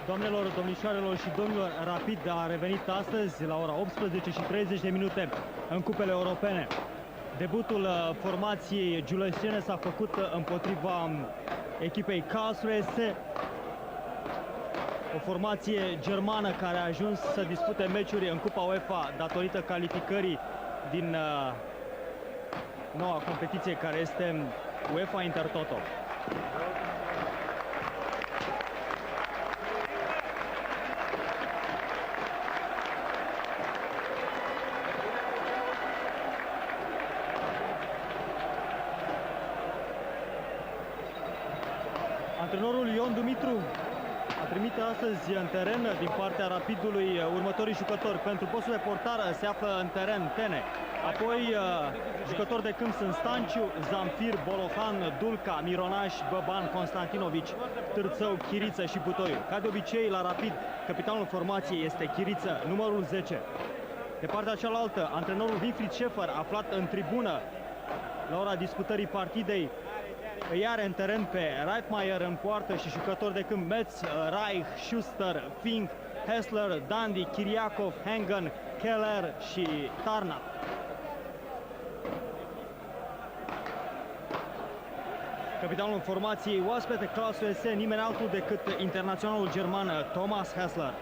Doamnelor, domnișoarelor și domnilor, Rapid a revenit astăzi la ora 18:30 în cupele europene. Debutul formației giuleștiene s-a făcut împotriva echipei Karlsruhe SC, o formație germană care a ajuns să dispute meciuri în Cupa UEFA datorită calificării din noua competiție care este UEFA Intertoto. Antrenorul Ion Dumitru a trimite astăzi în teren din partea Rapidului următorii jucători. Pentru postul de portar se află în teren Tene. Apoi jucători de câmp sunt Stanciu, Zamfir, Bolohan, Dulca, Mironaș, Băban, Constantinovici, Târțău, Chiriță și Butoiu. Ca de obicei la Rapid, capitanul formației este Chiriță, numărul 10. De partea cealaltă, antrenorul Winfried Schäfer, aflat în tribună la ora disputării partidei, îi are în teren pe Reitmeier în poartă și jucători de câmp Metz, Reich, Schuster, Fink, Hessler, Dandy, Kiriakov, Hengen, Keller și Tarna. Capitanul formației oaspete Karlsruhe SC, nimeni altul decât internaționalul german Thomas Hessler.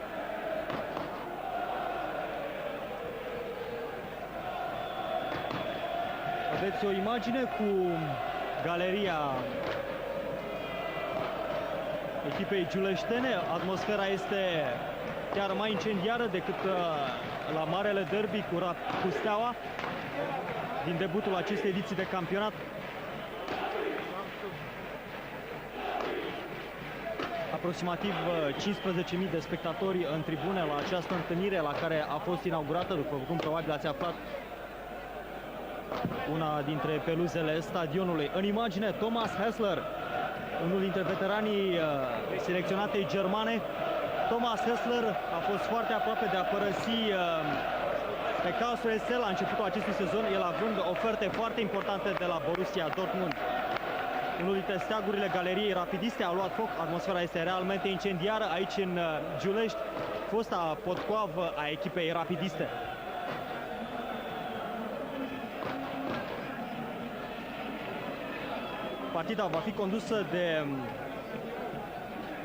Vedeți o imagine cu galeria echipei giuleștene. Atmosfera este chiar mai incendiară decât la marele derby cu Steaua din debutul acestei ediții de campionat. Aproximativ 15.000 de spectatori în tribune la această întâlnire la care a fost inaugurată, după cum probabil ați aflat, una dintre peluzele stadionului. În imagine, Thomas Hessler, unul dintre veteranii selecționatei germane. Thomas Hessler a fost foarte aproape de a părăsi pe Karlsruhe SC la începutul acestui sezon, el având oferte foarte importante de la Borussia Dortmund. Unul dintre steagurile galeriei rapidiste a luat foc, atmosfera este realmente incendiară aici în Giulești, fosta potcoavă a echipei rapidiste. Partida va fi condusă de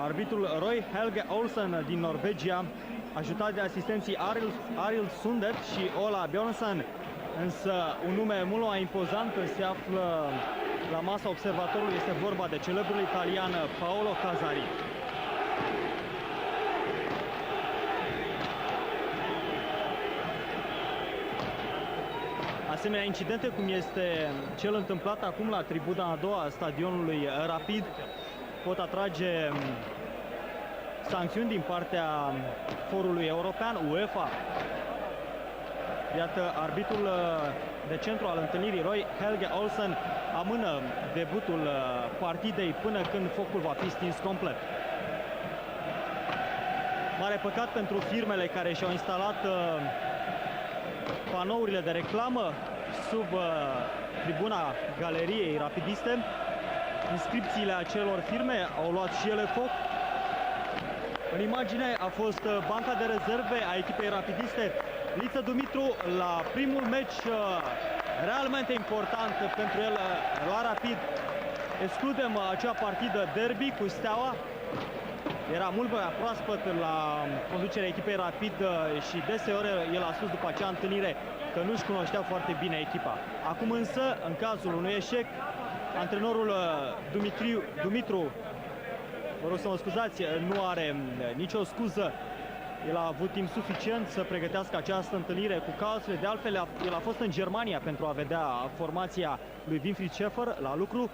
arbitrul Roy Helge Olsen din Norvegia, ajutat de asistenții Arild Sundet și Ola Bjornsson, însă un nume mult mai impozant se află la masa observatorului, este vorba de celebrul italian Paolo Casari. Asemenea incidente cum este cel întâmplat acum la tribuna a doua a stadionului Rapid pot atrage sancțiuni din partea forului european, UEFA. Iată, arbitrul de centru al întâlnirii, Roy Helge Olsen, amână debutul partidei până când focul va fi stins complet. Mare păcat pentru firmele care și-au instalat panourile de reclamă sub tribuna galeriei rapidiste. Inscripțiile acelor firme au luat și ele foc. În imagine a fost banca de rezerve a echipei rapidiste. Liță Dumitru, la primul meci realmente important pentru el la Rapid, excludem acea partidă derby cu Steaua. Era mult mai proaspăt la conducerea echipei Rapid și deseori el a spus după acea întâlnire că nu-și cunoștea foarte bine echipa. Acum însă, în cazul unui eșec, antrenorul Dumitru, vă rog să mă scuzați, nu are nicio scuză. El a avut timp suficient să pregătească această întâlnire cu Karlsruhe. De altfel, el a fost în Germania pentru a vedea formația lui Winfried Schäfer la lucru.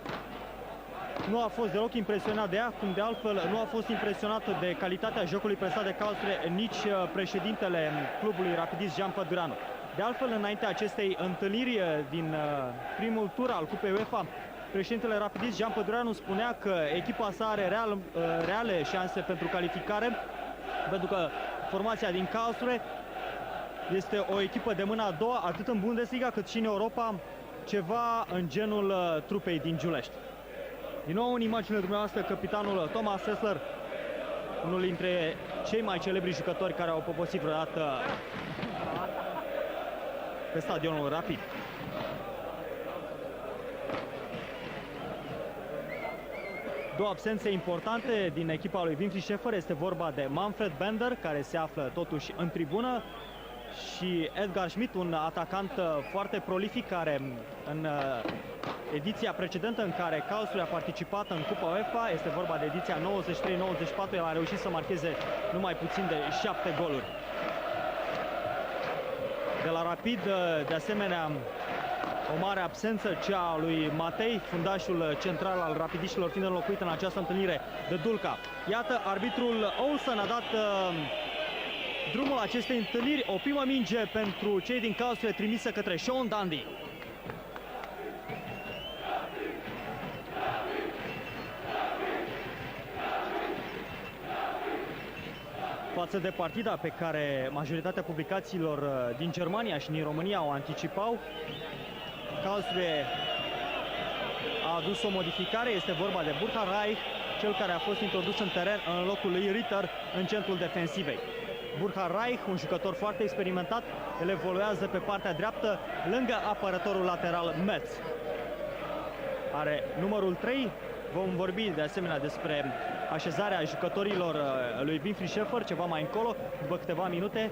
Nu a fost deloc impresionat de ea, cum de altfel nu a fost impresionat de calitatea jocului prestat de Karlsruhe nici președintele clubului rapidist Jean Pădureanu. De altfel, înaintea acestei întâlniri din primul tur al Cupei UEFA, președintele rapidist Jean Pădureanu spunea că echipa sa are reale șanse pentru calificare, pentru că formația din Karlsruhe este o echipă de mâna a doua, atât în Bundesliga cât și în Europa, ceva în genul trupei din Giulești. Din nou în imaginile dumneavoastră capitanul Thomas Hessler, unul dintre cei mai celebri jucători care au poposit vreodată pe stadionul Rapid. Două absențe importante din echipa lui Winfried Schäfer. Este vorba de Manfred Bender, care se află totuși în tribună, și Edgar Schmidt, un atacant foarte prolific, care în ediția precedentă în care Karlsruhe a participat în Cupa UEFA, este vorba de ediția 93-94, el a reușit să marcheze numai puțin de 7 goluri. De la Rapid, de asemenea, o mare absență, cea a lui Matei, fundașul central al rapidiștilor, fiind înlocuit în această întâlnire de Dulca. Iată, arbitrul Olsen a dat drumul acestei întâlniri. O primă minge pentru cei din Karlsruhe trimisă către Sean Dundee. Față de partida pe care majoritatea publicațiilor din Germania și din România o anticipau, Karlsruhe a adus o modificare. Este vorba de Burkhard Reich, cel care a fost introdus în teren în locul lui Ritter în centrul defensivei. Burkhard Reich, un jucător foarte experimentat, el evoluează pe partea dreaptă lângă apărătorul lateral Metz. Are numărul 3. Vom vorbi de asemenea despre așezarea jucătorilor lui Winfried Schäfer ceva mai încolo, după câteva minute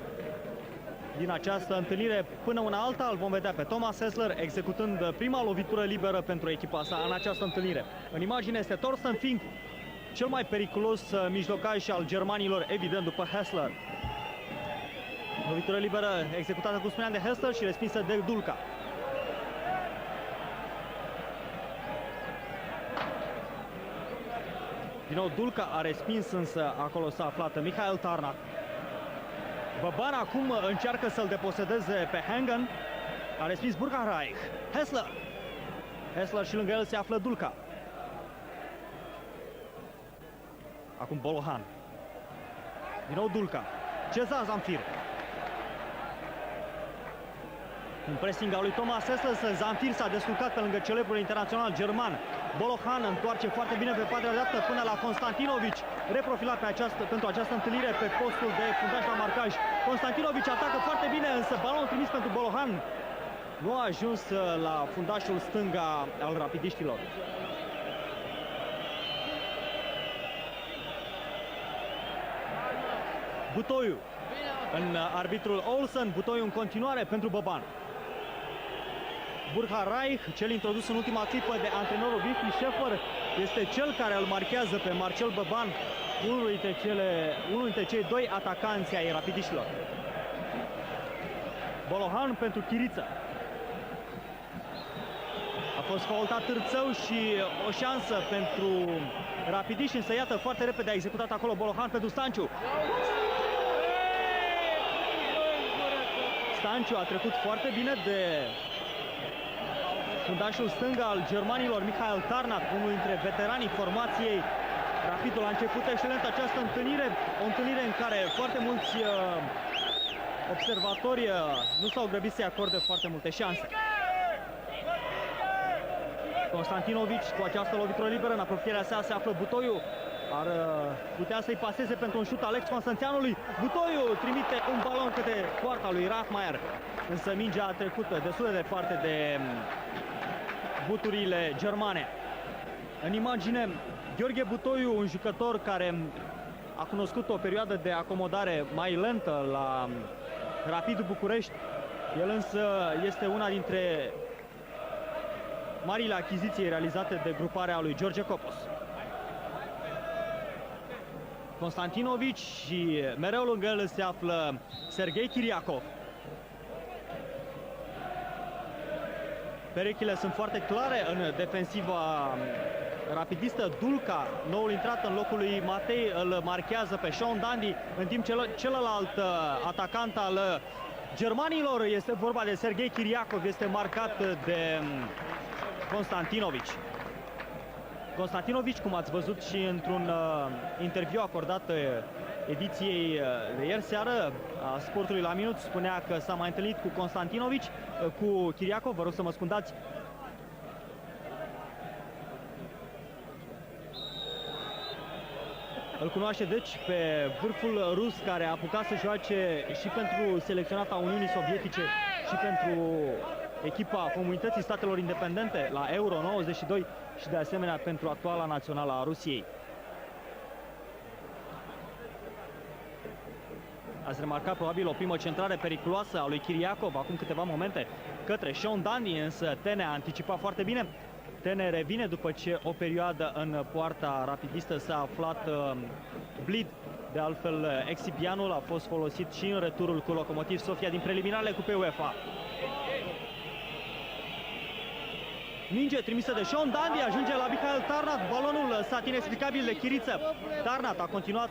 din această întâlnire. Până una alta îl vom vedea pe Thomas Hessler executând prima lovitură liberă pentru echipa sa în această întâlnire. În imagine este Thorsten Fink, cel mai periculos mijlocaș al germanilor, evident, după Hessler. Lovitură liberă executată, cum spuneam, de Hessler și respinsă de Dulca. Din nou Dulca a respins, însă acolo s-a aflat Michael Tarnat. Boban acum încearcă să-l deposedeze pe Hengen. A respins Burkhard Reich. Hessler și lângă el se află Dulca. Acum Bolohan. Din nou Dulca. Cezar Zamfir. Un pressing al lui Thomas Hessler. Zamfir s-a descurcat pe lângă celebrul internațional german. Bolohan întoarce foarte bine pe partea dreaptă până la Konstantinovic, reprofilat pentru această întâlnire pe postul de fundaș la marcaj. Konstantinovic atacă foarte bine, însă balonul trimis pentru Bolohan nu a ajuns la fundașul stânga al rapidiștilor. Butoiu în arbitrul Olsen, Butoiu în continuare pentru Boban. Burkhard Reich, cel introdus în ultima clipă de antrenorul Winfried Schäfer, este cel care îl marchează pe Marcel Boban, unul dintre cei doi atacanți ai rapidiștilor. Bolohan pentru Chiriță. A fost faultat Târțău și o șansă pentru rapidiști, însă iată, foarte repede a executat acolo Bolohan pentru Stanciu. Stanciu a trecut foarte bine de fundașul stânga al germanilor, Michael Tarnat, unul dintre veteranii formației. Rapidul a început excelent această întâlnire, o întâlnire în care foarte mulți observatori nu s-au grăbit să-i acorde foarte multe șanse. Konstantinovic cu această lovitură liberă, în apropierea sa se află Butoiu. Ar putea să-i paseze pentru un șut Alex Constanțianului. Butoiu trimite un balon către poarta lui Rachmeier, însă mingea a trecut destul de departe de buturile germane. În imagine, Gheorghe Butoiu, un jucător care a cunoscut o perioadă de acomodare mai lentă la Rapidul București. El însă este una dintre marile achiziții realizate de gruparea lui George Copos. Konstantinovic și mereu lângă el se află Serghei Chiriakov. Perechile sunt foarte clare în defensiva rapidistă. Dulca, noul intrat în locul lui Matei, îl marchează pe Sean Dundee, în timp ce celălalt atacant al germanilor, este vorba de Serghei Chiriakov, este marcat de Konstantinovic. Konstantinovic, cum ați văzut și într-un interviu acordat ediției de ieri seară a Sportului la Minut, spunea că s-a mai întâlnit cu Konstantinovic, cu Chiriakov, vă rog să mă scuzați. Îl cunoaște deci pe vârful rus, care a apucat să joace și pentru selecționata Uniunii Sovietice și pentru echipa Comunității Statelor Independente la Euro 92 și de asemenea pentru actuala națională a Rusiei. Ați remarcat probabil o primă centrare periculoasă a lui Chiriacov acum câteva momente către Sean Dundee, însă Tene a anticipat foarte bine. Tene revine după ce o perioadă în poarta rapidistă s-a aflat Blid. De altfel, exipianul a fost folosit și în returul cu Lokomotiv Sofia din preliminarele Cupei UEFA. Minge trimisă de Sean Dundee, ajunge la Mikhail Tarnat, balonul lăsat inexplicabil de Chiriță. Tarnat a continuat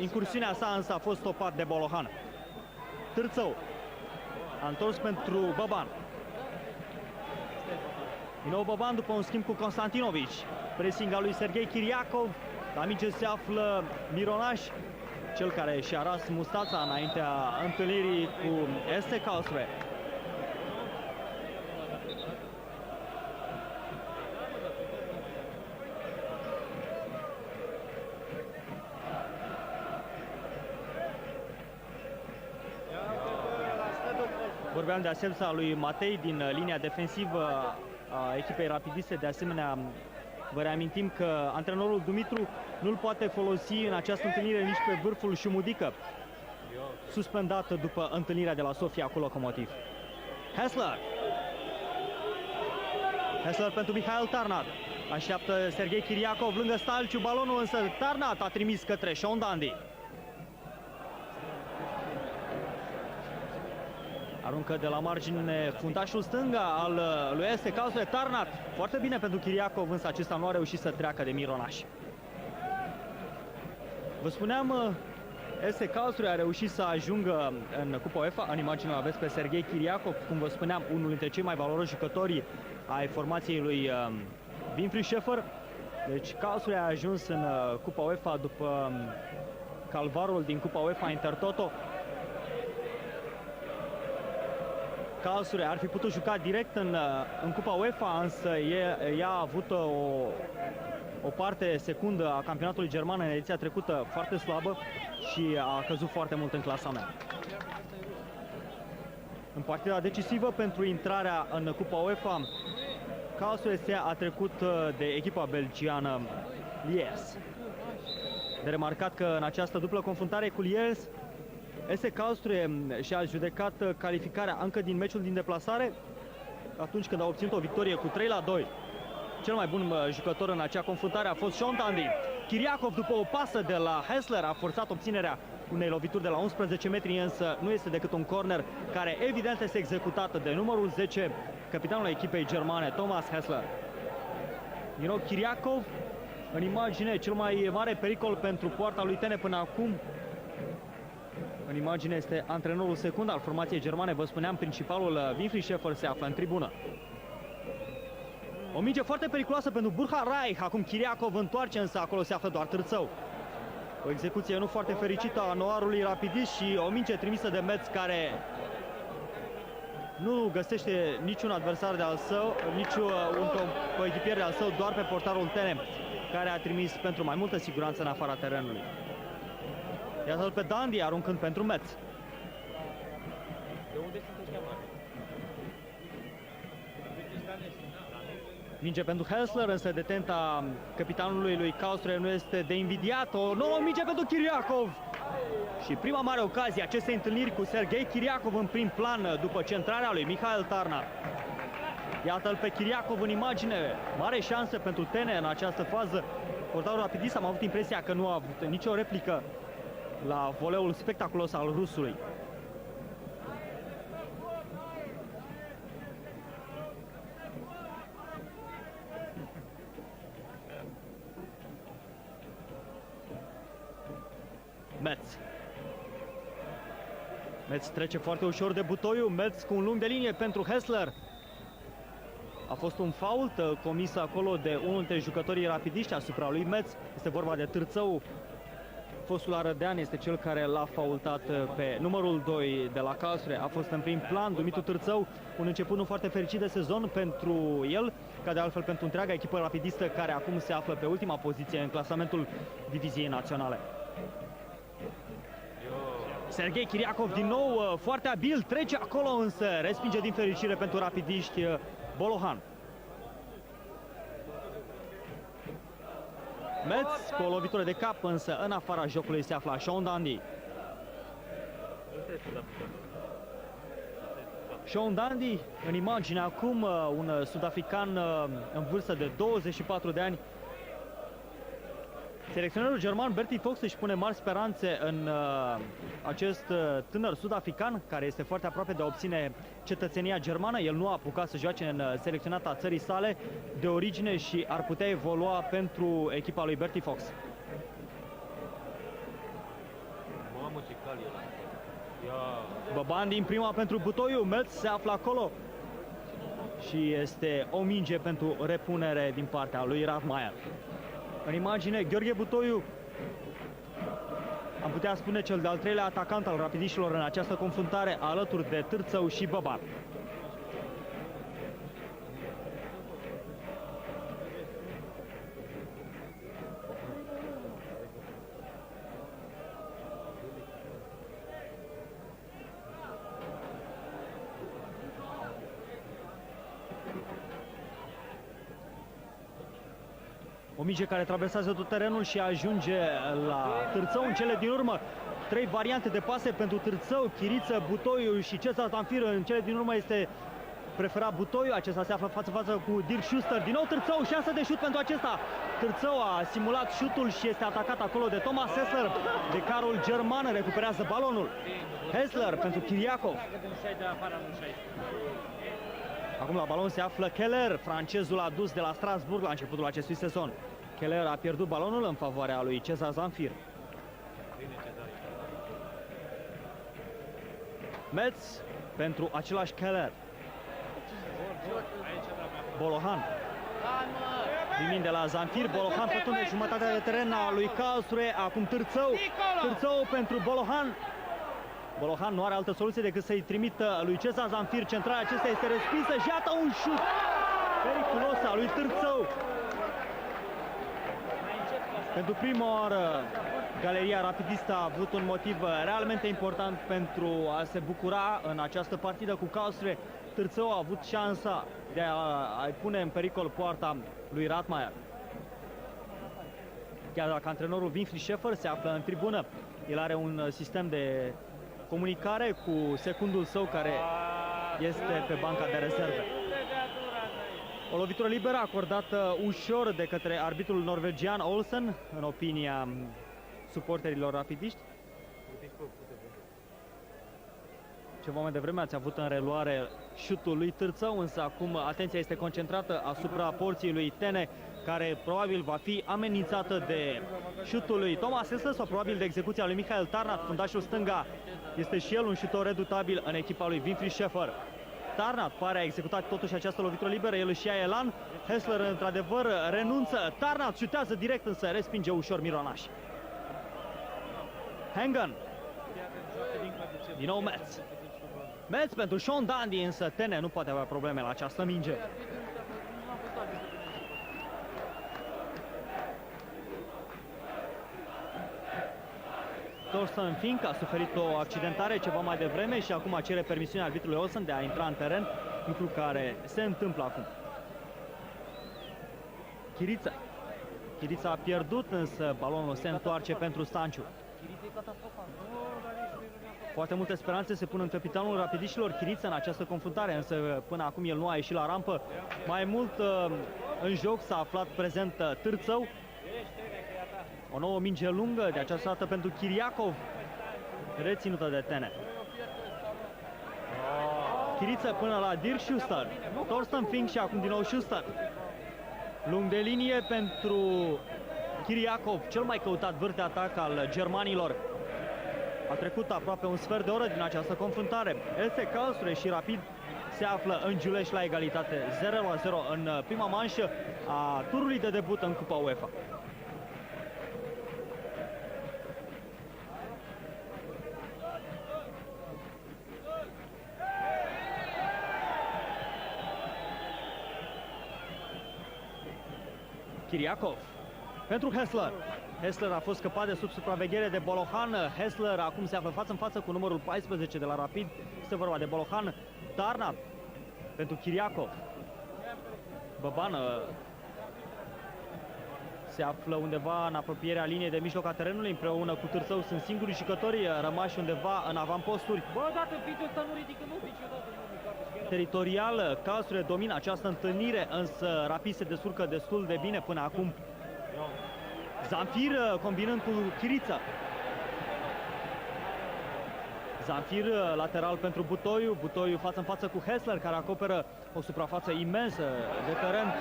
incursiunea sa, însă a fost stopat de Bolohan. Târțău a întors pentru Băban. Din nou Băban după un schimb cu Constantinovici. Pressing al lui Serghei Chiriacov. La minge se află Mironaș, cel care și-a ras mustața înaintea întâlnirii cu Este Karlsruhe. Vorbeam de absența lui Matei din linia defensivă a echipei rapidiste. De asemenea, vă reamintim că antrenorul Dumitru nu-l poate folosi în această întâlnire nici pe vârful Șumudică, suspendat după întâlnirea de la Sofia cu Lokomotiv. Hessler. Hessler pentru Mikhail Tarnat. Așteaptă Serghei Chiriacov lângă Stalciu balonul, însă Tarnat a trimis către Sean Dundee. Aruncă de la margine fundașul stânga al lui Este Karlsruhe, Tarnat. Foarte bine pentru Chiriacov, însă acesta nu a reușit să treacă de Mironaș. Vă spuneam, Este Karlsruhe a reușit să ajungă în Cupa UEFA. În imagine aveți pe Serghei Chiriacov, cum vă spuneam, unul dintre cei mai valoroși jucători ai formației lui Winfried Schäfer. Deci Karlsruhe a ajuns în Cupa UEFA după calvarul din Cupa UEFA Intertoto. Karlsruhe ar fi putut juca direct în Cupa UEFA, însă ea a avut o parte secundă a campionatului german în ediția trecută foarte slabă și a căzut foarte mult în clasament. În partida decisivă pentru intrarea în Cupa UEFA, Karlsruhe a trecut de echipa belgiană Liers. De remarcat că în această dublă confruntare cu Liers, Este Karlsruhe și-a judecat calificarea încă din meciul din deplasare, atunci când a obținut o victorie cu 3-2. Cel mai bun jucător în acea confruntare a fost Sean Dundee. Chiriacov, după o pasă de la Hessler, a forțat obținerea unei lovituri de la 11 metri, însă nu este decât un corner care evident este executat de numărul 10, capitanul echipei germane, Thomas Hessler. Din nou Chiriacov, în imagine, cel mai mare pericol pentru poarta lui Tene până acum. În imagine este antrenorul secund al formației germane, vă spuneam, principalul Winfried Schäfer se află în tribună. O minge foarte periculoasă pentru Burkhard Reich, acum Chiriacov întoarce, însă acolo se află doar Târțău. O execuție nu foarte fericită a noarului rapidist și o minge trimisă de Metz, care nu găsește niciun adversar de al său, niciun coechipier de al său, doar pe portarul Tene, care a trimis pentru mai multă siguranță în afara terenului. Iată-l pe Dundee aruncând pentru Metz. De unde sunteți chemat? Minge pentru Hessler, însă detenta capitanului lui Karlsruhe nu este de invidiat. O nouă minge pentru Chiriacov. Și prima mare ocazie acestei întâlniri cu Serghei Chiriacov în prim plan după centrarea lui Mikhail Tarnat. Iată-l pe Chiriacov în imagine. Mare șansă pentru Tene în această fază. Portarul rapidist, am avut impresia că nu a avut nicio replică la voleul spectaculos al rusului. Metz. Metz trece foarte ușor de butoiul. Metz cu un lung de linie pentru Hessler. A fost un fault comis acolo de unul dintre jucătorii rapidiști asupra lui Metz. Este vorba de Târțău. fostul arădean este cel care l-a faultat pe numărul 2 de la Karlsruhe. A fost în prim plan Dumitru Târțău, un început nu foarte fericit de sezon pentru el, ca de altfel pentru întreaga echipă rapidistă, care acum se află pe ultima poziție în clasamentul diviziei naționale. Serghei Chiriacov din nou foarte abil, trece acolo, însă respinge din fericire pentru rapidiști Bolohan. Metz cu o lovitură de cap, însă în afara jocului se afla Sean Dundee. Sean Dundee în imagine acum, un sud-african în vârstă de 24 de ani. Selecționerul german Berti Vogts își pune mari speranțe în acest tânăr sud-african, care este foarte aproape de a obține cetățenia germană. El nu a apucat să joace în selecționata țării sale de origine și ar putea evolua pentru echipa lui Berti Vogts. Mamă, ce cal e ăla. Băban din prima pentru Butoiu, Metz se află acolo și este o minge pentru repunere din partea lui Rathmeier. În imagine, Gheorghe Butoiu, am putea spune cel de-al treilea atacant al rapidiștilor în această confruntare, alături de Târțău și Băban. O minge care traversează tot terenul și ajunge la Târțău în cele din urmă. Trei variante de pase pentru Târțău, Chiriță, Butoiu și Cezar Zanfir. În cele din urmă este preferat Butoiu. Acesta se află față-față cu Dirk Schuster. Din nou Târțău, șansă de șut pentru acesta. Târțău a simulat șutul și este atacat acolo de Thomas Hessler. De carul german recuperează balonul. Hessler pentru Chiriacov. Acum la balon se află Keller, francezul adus de la Strasbourg la începutul acestui sezon. Keller a pierdut balonul în favoarea lui Cezar Zanfir. Metz pentru același Keller. Bolohan. Din de la Zanfir, Bolohan pătrunde jumătatea de teren a lui Karlsruhe. Acum Târțău. Târțău pentru Bolohan. Bolohan nu are altă soluție decât să-i trimită lui Cezar Zanfir. Centrarea acesta este respinsă și iată un șut periculos al lui Târțău. Pentru prima oară, galeria rapidistă a avut un motiv realmente important pentru a se bucura în această partidă cu Karlsruhe. Târțău a avut șansa de a-i pune în pericol poarta lui Rathmeier. Chiar dacă antrenorul Winfried Schäfer se află în tribună, el are un sistem de comunicare cu secundul său care este pe banca de rezerve. O lovitură liberă acordată ușor de către arbitrul norvegian Olsen, în opinia suporterilor rapidiști. Ceva mai devreme ați avut în reluare șutul lui Târțău, însă acum atenția este concentrată asupra porții lui Tene, care probabil va fi amenințată de șutul lui Thomas Hessler sau probabil de execuția lui Michael Tarnat. Fundașul stânga este și el un șutor redutabil în echipa lui Winfried Schäfer. Tarnat pare a executat totuși această lovitură liberă, el își ia elan. Hessler într-adevăr renunță, Tarnat șutează direct, însă respinge ușor Mironaș. Hengen. Din nou Metz. Metz pentru Sean Dundee, însă Tene nu poate avea probleme la această minge. Thorsten Fink a suferit o accidentare ceva mai devreme și acum cere permisiunea arbitrului Olsen de a intra în teren, lucru care se întâmplă acum. Chiriță. Chirița a pierdut, însă balonul se întoarce pentru Stanciu. Foarte multe speranțe se pun în capitanul rapidiștilor Chiriță în această confruntare, însă până acum el nu a ieșit la rampă. Mai mult în joc s-a aflat prezent Târțău. O nouă minge lungă, de această dată pentru Chiriacov, reținută de Tene. Chiriță până la Dirk Schuster. Thorsten Fink și acum din nou Schuster. Lung de linie pentru Chiriacov, cel mai căutat vârf de atac al germanilor. A trecut aproape un sfert de oră din această confruntare. FC Karlsruhe și Rapid se află în Giuleș la egalitate 0-0 în prima manșă a turului de debut în Cupa UEFA. Kiriakov pentru Hessler. Hessler a fost scăpat de sub supraveghere de Bolohan. Hessler acum se află față în față cu numărul 14 de la Rapid. Este vorba de Bolohan. Tarnat pentru Kiriakov. Băban se află undeva în apropierea liniei de mijloc a terenului. Împreună cu Târțău sunt singurii jucători rămași undeva în avamposturi. Bă, dată piciul ăsta nu ridică, nu niciodată. Teritorial, Karlsruhe domină această întâlnire, însă Rapid se descurcă destul de bine până acum. Zamfir combinând cu Chiriță. Zamfir lateral pentru Butoiu. Butoiu față în față cu Hessler, care acoperă o suprafață imensă de teren.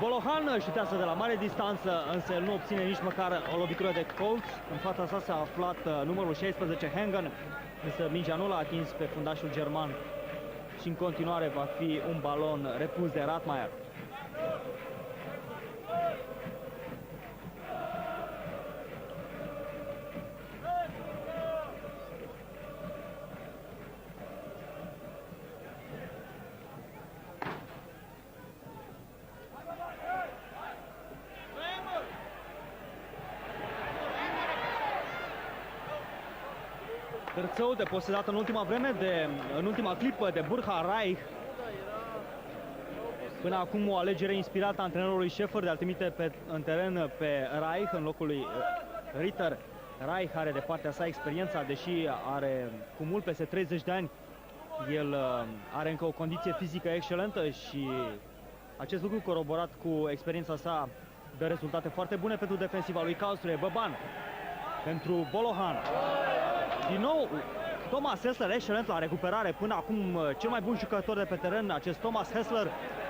Bolohan șutează de la mare distanță, însă el nu obține nici măcar o lovitură de colț. În fața sa s-a aflat numărul 16, Hengen, însă mingea nu l-a atins pe fundașul german și în continuare va fi un balon repus de Radmayer. Târțău deposedat în ultima vreme, în ultima clipă de Burkhard Reich. Până acum o alegere inspirată a antrenorului Schäfer de a trimite în teren pe Reich în locul lui Ritter. Reich are de partea sa experiența, deși are cu mult peste 30 de ani. El are încă o condiție fizică excelentă și acest lucru coroborat cu experiența sa dă rezultate foarte bune pentru defensiva lui Karlsruhe. Băban pentru Bolohan. Din nou, Thomas Hessler, excelent la recuperare, până acum cel mai bun jucător de pe teren, acest Thomas Hessler,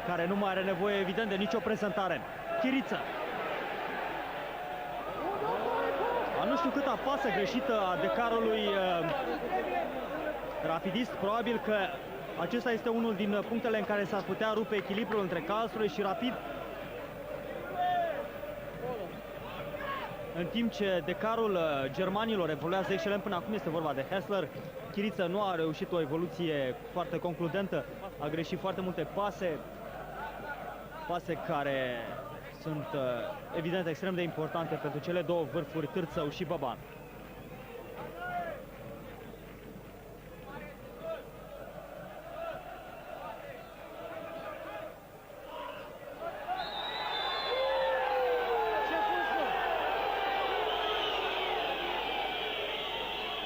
care nu mai are nevoie, evident, de nicio prezentare. Chiriță. A nu știu câta pasă greșită a decarului rapidist, probabil că acesta este unul din punctele în care s-ar putea rupe echilibrul între Karlsruhe și Rapid. În timp ce decarul germanilor evoluează excelent până acum, este vorba de Hessler. Chiriță nu a reușit o evoluție foarte concludentă, a greșit foarte multe pase care sunt evident extrem de importante pentru cele două vârfuri, Târțău și Băban.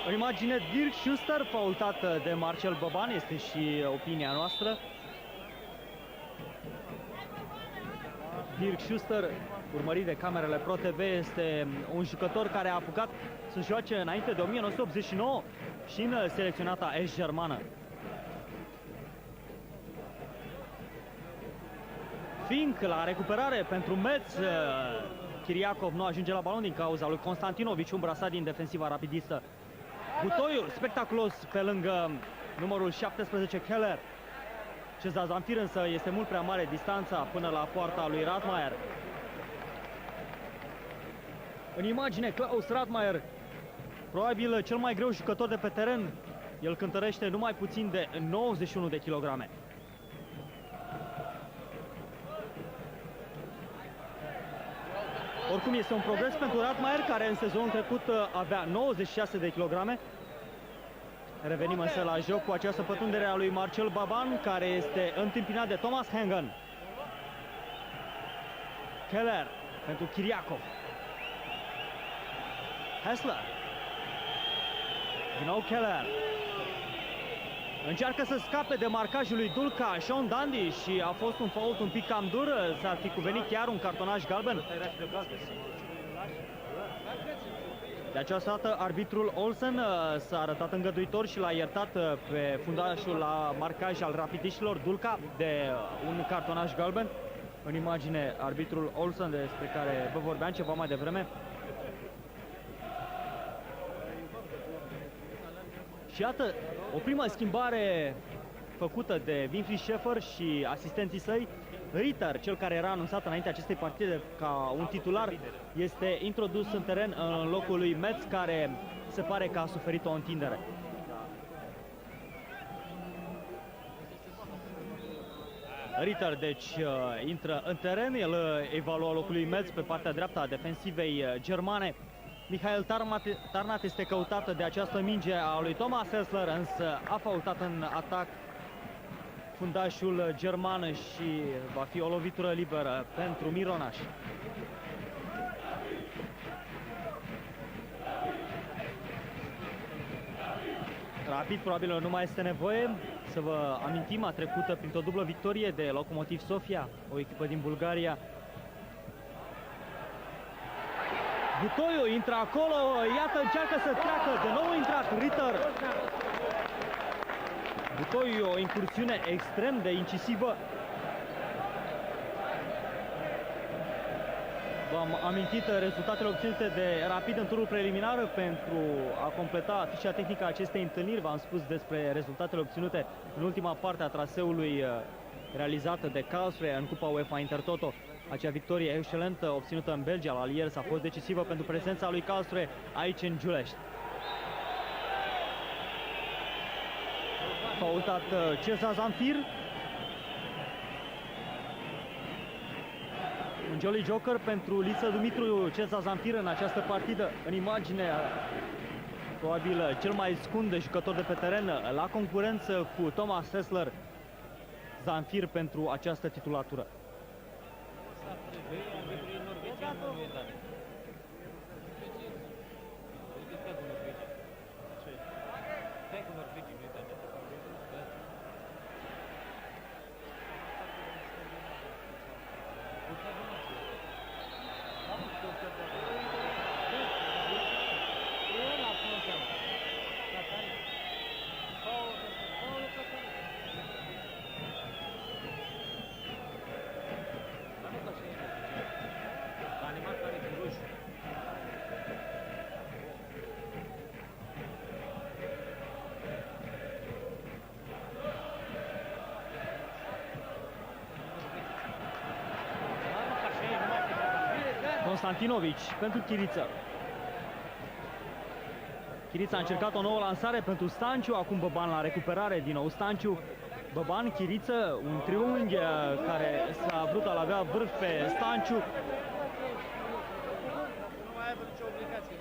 În imagine, Dirk Schuster, faultat de Marcel Băban, este și opinia noastră. Dirk Schuster, urmărit de camerele Pro TV, este un jucător care a apucat să joace înainte de 1989 și în selecționata est germană. Fink la recuperare pentru Metz. Kiriakov nu ajunge la balon din cauza lui Constantinovici, un brasat din defensiva rapidistă. Butoiul spectaculos pe lângă numărul 17, Keller. Cezar Zamfir însă este mult prea mare distanța până la poarta lui Radmayer. În imagine, Klaus Radmayer, probabil cel mai greu jucător de pe teren. El cântărește numai puțin de 91 de kilograme. Oricum este un progres pentru Radmayer, care în sezonul trecut avea 96 de kilograme. Revenim însă la joc cu această pătrundere a lui Marcel Băban, care este întâmpinat de Thomas Hengen. Keller pentru Kiriakov. Hessler. Din nou Keller. Încearcă să scape de marcajul lui Dulka, Sean Dandy, și a fost un fault un pic cam dur, s-ar fi cuvenit chiar un cartonaj galben. De această dată arbitrul Olsen s-a arătat îngăduitor și l-a iertat pe fundașul la marcaj al rapidiștilor Dulka de un cartonaj galben. În imagine arbitrul Olsen, despre care vă vorbeam ceva mai devreme. Și iată, o primă schimbare făcută de Winfried Schäfer și asistenții săi. Ritter, cel care era anunțat înainte acestei partide ca un titular, este introdus în teren în locul lui Metz, care se pare că a suferit o întindere. Ritter, deci intră în teren, el evalua locul lui Metz pe partea dreaptă a defensivei germane. Mihail Tarnat este căutată de această minge a lui Thomas Hessler, însă a faultat în atac fundașul german și va fi o lovitură liberă pentru Mironaș. Rapid, probabil nu mai este nevoie să vă amintim, a trecut printr-o dublă victorie de Lokomotiv Sofia, o echipă din Bulgaria. Butoiu intră acolo, iată, încearcă să treacă, de nou intrat Ritter. Butoiu, o incursiune extrem de incisivă. V-am amintit rezultatele obținute de Rapid în turul preliminar. Pentru a completa fișa tehnică a acestei întâlniri, v-am spus despre rezultatele obținute în ultima parte a traseului realizată de Karlsruhe în Cupa UEFA Intertoto. Acea victorie excelentă obținută în Belgia la Liers a fost decisivă pentru prezența lui Karlsruhe aici în Giulești. Faultat Cezar Zamfir. Un jolly joker pentru Liță Dumitru, Cezar Zamfir în această partidă. În imagine, probabil cel mai scund jucător de pe teren, la concurență cu Thomas Hessler, Zamfir pentru această titulatură. Constantinovic pentru Chiriță. Chiriță a încercat o nouă lansare pentru Stanciu, acum Băban la recuperare, din nou Stanciu. Băban, Chiriță, un triunghi care s-a vrut a avea vârf pe Stanciu. Nu mai aibă nicio obligație.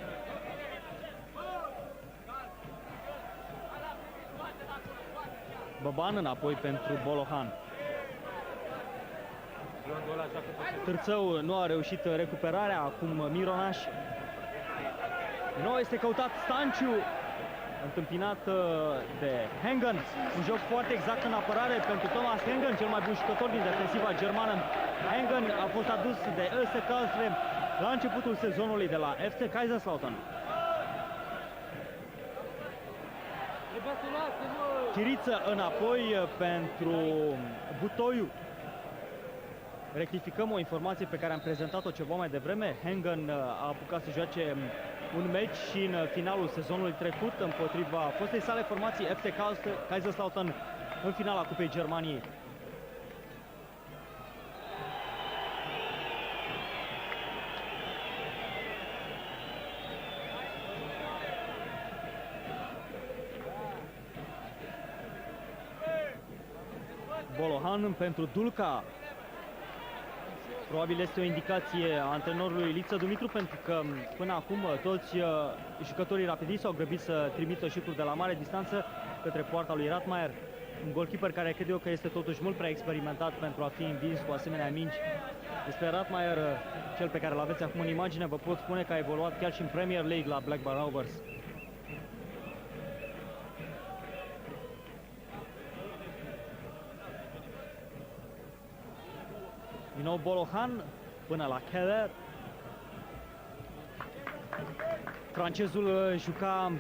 Băban înapoi pentru Bolohan. Târțău nu a reușit recuperarea, acum Mironaș. Din nou este căutat Stanciu, întâmpinat de Hengen. Un joc foarte exact în apărare pentru Thomas Hengen, cel mai bun jucător din defensiva germană. Hengen a fost adus de FC Karlsruhe la începutul sezonului de la FC Kaiserslautern. Chiriță înapoi pentru Butoiu. Rectificăm o informație pe care am prezentat-o ceva mai devreme. Hengen a apucat să joace un meci și în finalul sezonului trecut împotriva fostei sale formații FC Kaiserslautern în finala Cupei Germaniei. Bolohan pentru Dulca. Probabil este o indicație a antrenorului Liță Dumitru, pentru că până acum toți jucătorii rapidiști s-au grăbit să trimită șuturi de la mare distanță către poarta lui Ratmayer. Un goalkeeper care cred eu că este totuși mult prea experimentat pentru a fi învins cu asemenea mingi. Despre Ratmayer, cel pe care îl aveți acum în imagine, vă pot spune că a evoluat chiar și în Premier League la Blackburn Rovers. Din nou Bolohan până la Keller. Francezul juca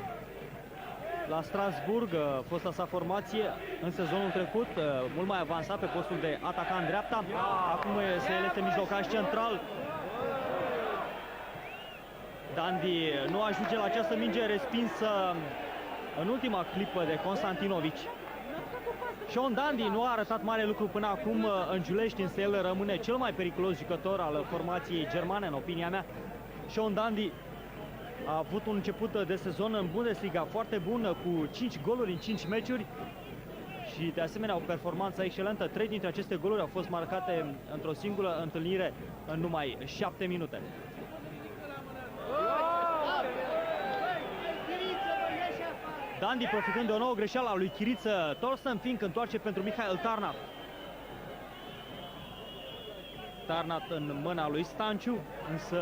la Strasburg, fosta sa formație în sezonul trecut, mult mai avansat pe postul de atacant dreapta. Acum el este mijlocaș central. Dandy nu ajunge la această minge respinsă în ultima clipă de Constantinovic. Sean Dandy nu a arătat mare lucru până acum în Giulești, însă el rămâne cel mai periculos jucător al formației germane, în opinia mea. Sean Dandy a avut un început de sezon în Bundesliga foarte bun, cu 5 goluri în 5 meciuri, și și de asemenea o performanță excelentă. 3 dintre aceste goluri au fost marcate într-o singură întâlnire în numai 7 minute. Dandy, profitând de o nouă greșeală a lui Chiriță, Thorsten Fink întoarce pentru Michael Tarnat. Tarnat în mâna lui Stanciu, însă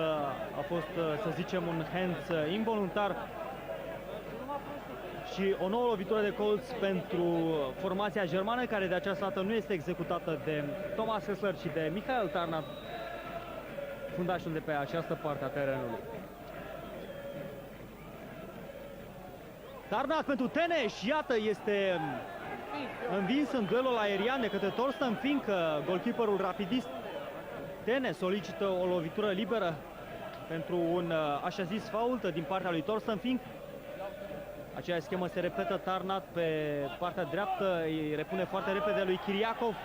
a fost, să zicem, un hands involuntar. Și o nouă lovitură de colț pentru formația germană, care de această dată nu este executată de Thomas Hessler, ci de Michael Tarnat, fundașul de pe această parte a terenului. Tarnat pentru Teneș, iată, este învins în duelul aerian de către Thorsten Fink, golkeeperul rapidist. Teneș solicită o lovitură liberă pentru un așa zis fault din partea lui Thorsten Fink. Aceeași schemă se repetă, Tarnat pe partea dreaptă îi repune foarte repede lui Kiriakov.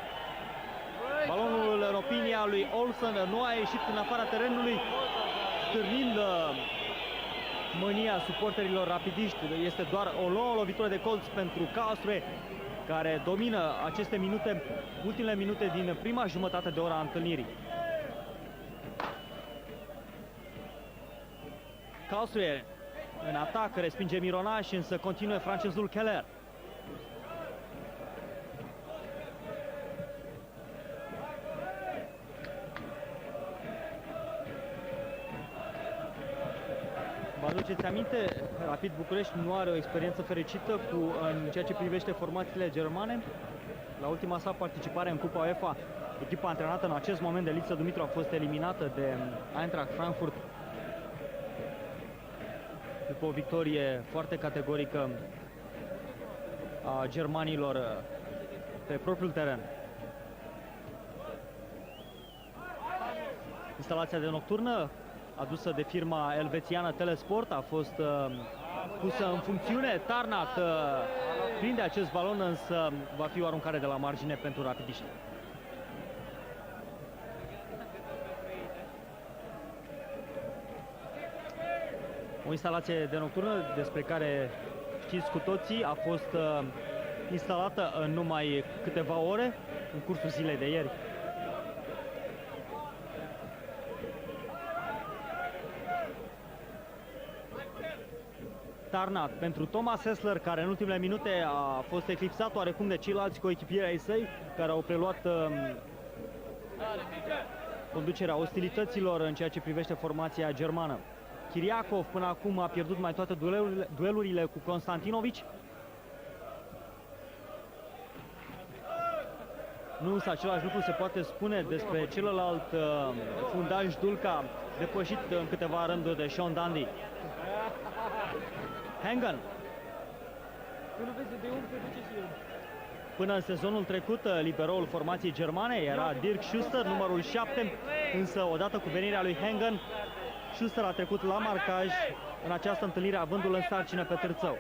Balonul în opinia lui Olsen nu a ieșit în afara terenului, stârnind mânia suporterilor rapidiști. Este doar o nouă lovitură de colț pentru Karlsruhe, care domină aceste minute, ultimele minute din prima jumătate de oră a întâlnirii. Karlsruhe în atac, respinge Mironaș, însă continuă francezul Keller. Vă aduceți aminte, Rapid București nu are o experiență fericită în ceea ce privește formațiile germane. La ultima sa participare în Cupa UEFA, echipa antrenată în acest moment de Liță Dumitru a fost eliminată de Eintracht Frankfurt după o victorie foarte categorică a germanilor pe propriul teren. Instalația de nocturnă adusă de firma elvețiană Telesport a fost pusă în funcțiune. Tarnat prinde acest balon, însă va fi o aruncare de la margine pentru rapidiști. O instalație de nocturnă despre care știți cu toții a fost instalată în numai câteva ore în cursul zilei de ieri. Tarnat pentru Thomas Hessler, care în ultimele minute a fost eclipsat oarecum de ceilalți coechipieri ai săi, care au preluat conducerea ostilităților în ceea ce privește formația germană. Kiriakov până acum a pierdut mai toate duelurile cu Konstantinovic. Nu însă același lucru se poate spune despre celălalt fundaș Dulca, depășit în câteva rânduri de Sean Dandy. Hengen. Până în sezonul trecut, liberoul formației germane era Dirk Schuster, numărul 7, însă odată cu venirea lui Hengen, Schuster a trecut la marcaj în această întâlnire, avându-l în sarcină pe Târțău.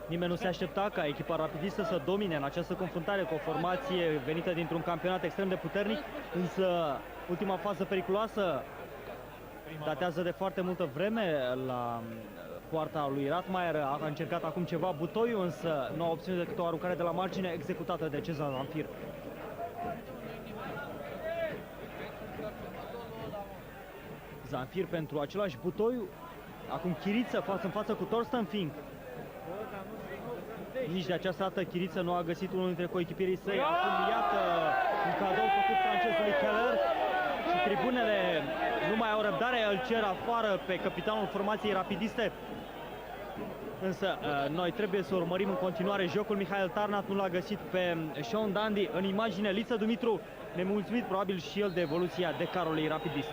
Nimeni nu se aștepta ca echipa rapidistă să domine în această confruntare cu o formație venită dintr-un campionat extrem de puternic, însă ultima fază periculoasă datează de foarte multă vreme la poarta lui Ratmaier. A încercat acum ceva Butoiu, însă nu a obținut decât o aruncare de la margine executată de Cezar Zanfir. Zanfir pentru același Butoiu. Acum Chiriță față în față cu Thorsten Fink. Nici de această dată Chiriță nu a găsit unul dintre coechipierii săi. Acum iată un cadou făcut francezului Keller și tribunele nu mai au răbdare, îl cer afară pe capitanul formației rapidiste. Însă noi trebuie să urmărim în continuare jocul. Michael Tarnat nu l-a găsit pe Sean Dandy în imagine. Liță Dumitru, nemulțumit probabil și el de evoluția decarului rapidist.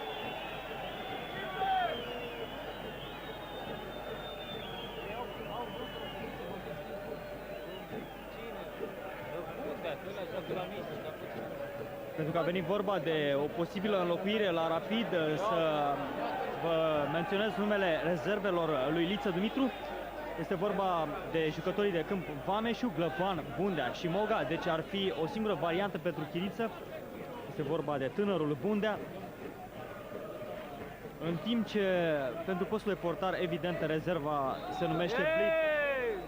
pentru că a venit vorba de o posibilă înlocuire la Rapid, să vă menționez numele rezervelor lui Liță Dumitru. Este vorba de jucătorii de câmp Vameșu, Glăvan, Bundea și Moga, deci ar fi o singură variantă pentru Chiriță. Este vorba de tânărul Bundea. În timp ce pentru postul de portar, evident, rezerva se numește Blit.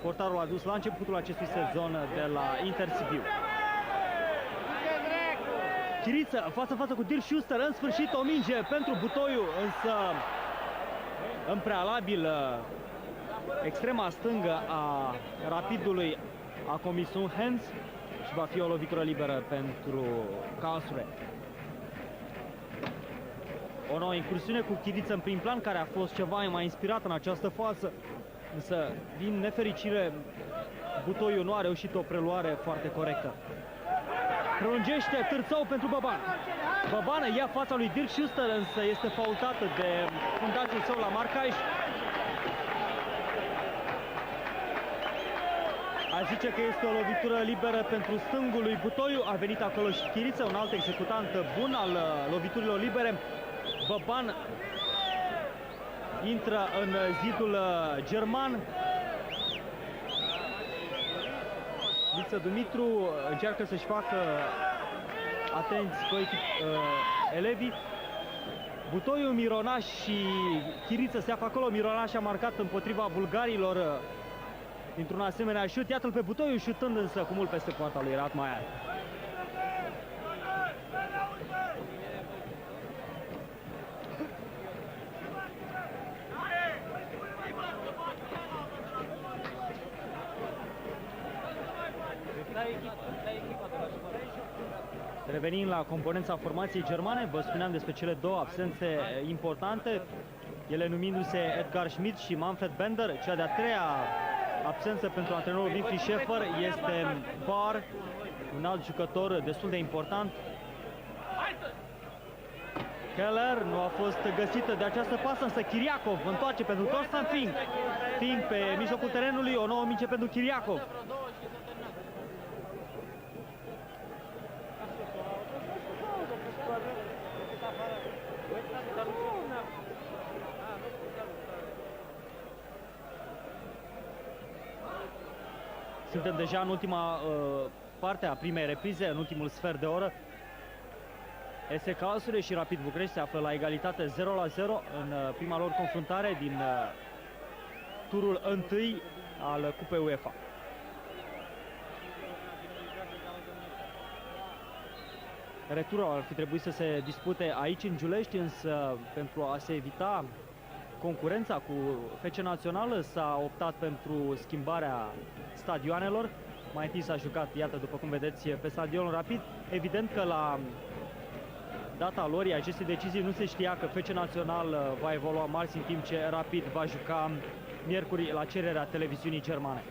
Portarul adus la începutul acestui sezon de la Intersibiu. Chiriță față-față cu Dirk Schuster, în sfârșit o minge pentru Butoiu, însă în prealabil extrema stângă a Rapidului a comis un hands și va fi o lovitură liberă pentru Karlsruhe. O nouă incursiune cu Chiriță în prim plan, care a fost ceva mai inspirat în această fază, însă din nefericire Butoiu nu a reușit o preluare foarte corectă. Prelungește Târțău pentru Băban. Băban ia fața lui Dirk Schuster, însă este faultată de fundașul său la marcaj. A zice că este o lovitură liberă pentru stângul lui Butoiu. A venit acolo și Chiriță, un alt executant bun al loviturilor libere. Băban intră în zidul german. Liță Dumitru încearcă să-și facă atenți elevii. Butoiu, Mironaș și Chiriță se află acolo. Mironaș a marcat împotriva bulgarilor dintr-un asemenea șut. Iată-l pe Butoiu șutând însă cu mult peste poarta lui Radmaier. Revenim la componența formației germane, vă spuneam despre cele două absențe importante, ele numindu-se Edgar Schmidt și Manfred Bender. Cea de-a treia absență pentru antrenorul Winfried Schäfer este Bar, un alt jucător destul de important. Keller nu a fost găsită de această pasă, însă Chiriakov întoarce pentru Torsten Fink. Fink pe mijlocul terenului, o nouă minge pentru Chiriakov. Suntem deja în ultima parte a primei reprize, în ultimul sfert de oră. SC Karlsruhe și Rapid București se află la egalitate 0-0 în prima lor confruntare din turul întâi al Cupei UEFA. Returul ar fi trebuit să se dispute aici în Giulești, însă pentru a se evita concurența cu FC Națională s-a optat pentru schimbarea stadioanelor. Mai întâi s-a jucat, iată, după cum vedeți, pe stadionul Rapid. Evident că la data lor acestei decizii nu se știa că FC Național va evolua marți, în timp ce Rapid va juca miercuri la cererea televiziunii germane.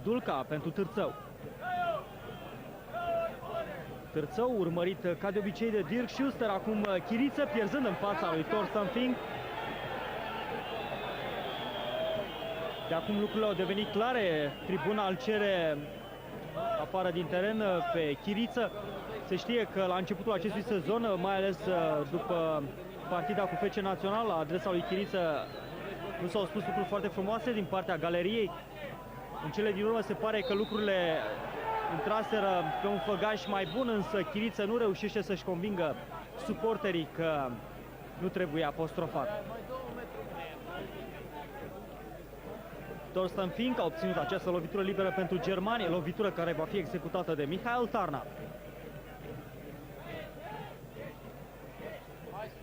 Dulca pentru Târțău. Târțău urmărit ca de obicei de Dirk Schuster, acum Chiriță pierzând în fața lui Torsten Fink. De acum lucrurile au devenit clare, tribuna îl cere afară din teren pe Chiriță. Se știe că la începutul acestui sezon, mai ales după partida cu FC Național, la adresa lui Chiriță nu s-au spus lucruri foarte frumoase din partea galeriei. În cele din urmă se pare că lucrurile intraseră pe un făgaș mai bun, însă Chiriță nu reușește să-și convingă suporterii că nu trebuie apostrofat. Torsten Fink a obținut această lovitură liberă pentru germani, lovitură care va fi executată de Mihail Tarna.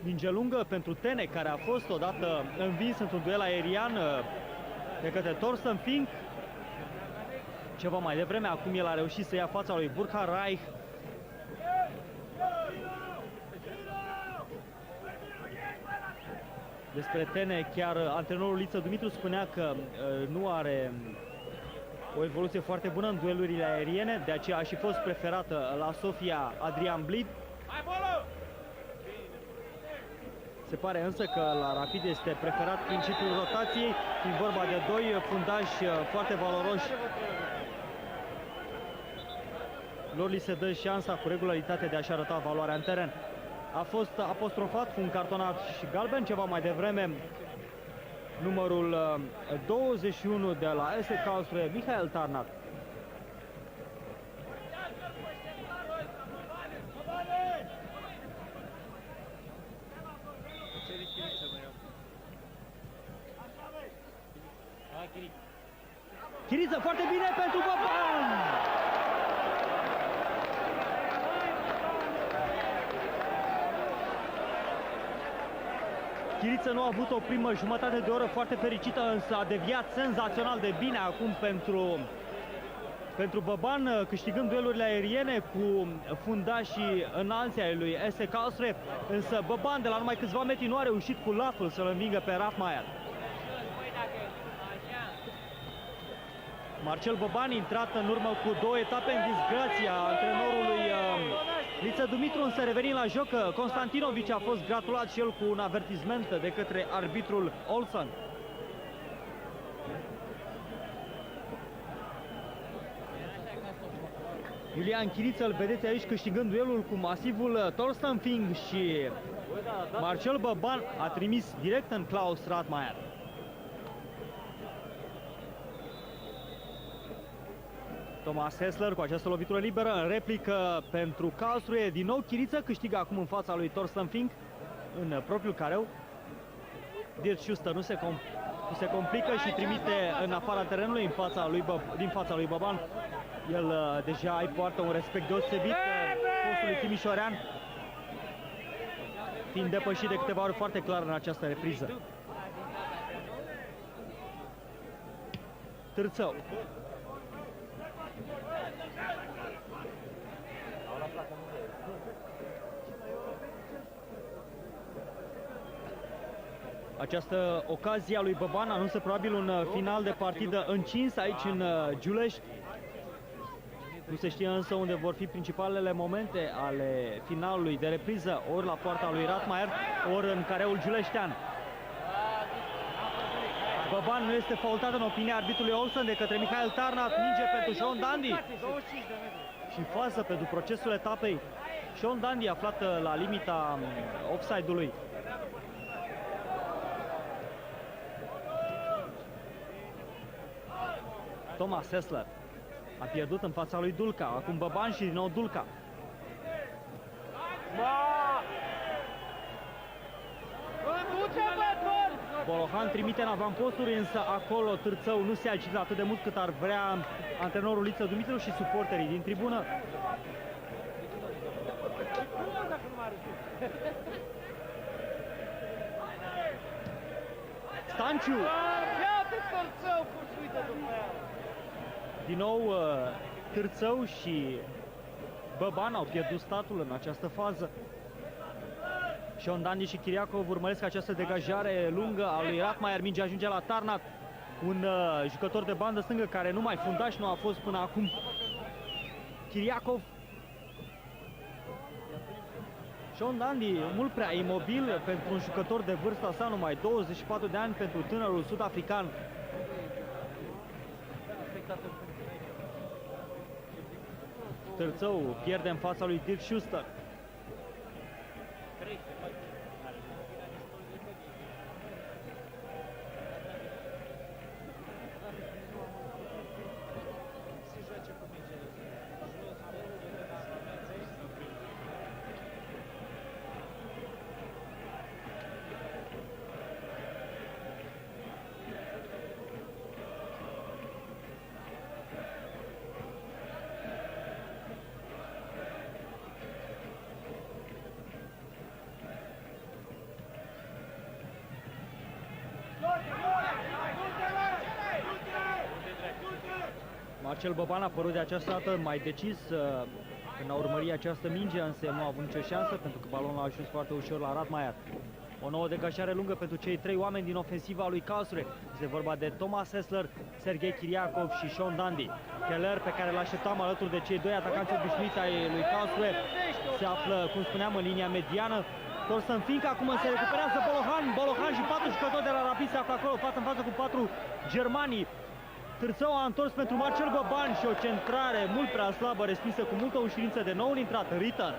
Minge lungă pentru Tene, care a fost odată învins într-un duel aerian de către Torsten Fink. Ceva mai devreme, acum el a reușit să ia fața lui Burkhard Reich. Despre Tene, chiar antrenorul Liță Dumitru spunea că nu are o evoluție foarte bună în duelurile aeriene, de aceea a și fost preferată la Sofia Adrian Blit. Se pare însă că la Rapid este preferat principiul rotației, fiind vorba de doi fundași foarte valoroși. Lor li se dă șansa cu regularitate de a-și arăta valoarea în teren. A fost apostrofat cu un cartonaș galben ceva mai devreme numărul 21 de la SC Karlsruhe, Michael Tarnat. Chiriță foarte bine pentru Boban! Chiriță nu a avut o primă jumătate de oră foarte fericită, însă a deviat senzațional de bine acum pentru Boban, câștigând duelurile aeriene cu fundașii înalți ai lui SC Karlsruhe, însă Boban de la numai câțiva metri nu a reușit cu latul să-l învingă pe Rathmeier. Marcel Boban, intrat în urmă cu 2 etape în disgrația antrenorului Liță Dumitru, însă revenind la joc, Constantinovic a fost gratulat și el cu un avertisment de către arbitrul Olsen. Iulian Chiriță îl vedeți aici câștigând duelul cu masivul Thorsten Fink și Marcel Boban a trimis direct în Klaus Rathmeier. Thomas Hessler cu această lovitură liberă în replică pentru Karlsruhe. Din nou Chiriță câștigă acum în fața lui Thorsten Fink în propriul careu. Dirk Schuster nu se complică și trimite în afara terenului din fața lui Boban. El deja îi poartă un respect deosebit postului timișorean, fiind depășit de câteva ori foarte clar în această repriză. Târțău. Această ocazie a lui Boban anunță probabil un final de partidă încins aici în Giuleș. Nu se știe însă unde vor fi principalele momente ale finalului de repriză, ori la poarta lui Rathmeier, ori în careul giuleștean. Boban nu este faultat în opinia arbitrului Olsen de către Michael Tarnat, minge pentru Sean Dandy și fază pentru procesul etapei. Sean Dandy aflat la limita offside-ului. Thomas Hessler a pierdut în fața lui Dulca, acum Boban și din nou Dulca. Bolohan trimite în avamposturi, însă acolo Târțău nu se agitează atât de mult cât ar vrea antrenorul Liță Dumitru și suporterii din tribună. Stanciu! Din nou Târțău și Boban au pierdut statul în această fază. Sean Dandy și Chiriacov urmăresc această degajare lungă a lui Rathmeier. Mingea ajunge la Tarnat, un jucător de bandă stângă care numai fundaș nu a fost până acum. Chiriacov. Sean Dandy mult prea imobil pentru un jucător de vârsta sa, numai 24 de ani pentru tânărul sud-african. Târțău pierde în fața lui Dirk Schuster. Marcel Boban a apărut de această dată mai decis când a urmărit această minge, însă nu a avut nicio șansă pentru că balonul a ajuns foarte ușor la Rathmeier. O nouă degajare lungă pentru cei 3 oameni din ofensiva lui Karlsruhe. Este vorba de Thomas Hessler, Serghei Chiriacov și Sean Dandy. Keller, pe care l-așteptam alături de cei 2 atacanți obișnuiți ai lui Karlsruhe, se află, cum spuneam, în linia mediană. întors în finca, acum se recuperează Bolohan și 4 jucători de la Rapid se află acolo, față în față cu 4 germanii. Târțău a întors pentru Marcel Băban și o centrare mult prea slabă, respinsă cu multă ușurință de nou în intrată, Ritter.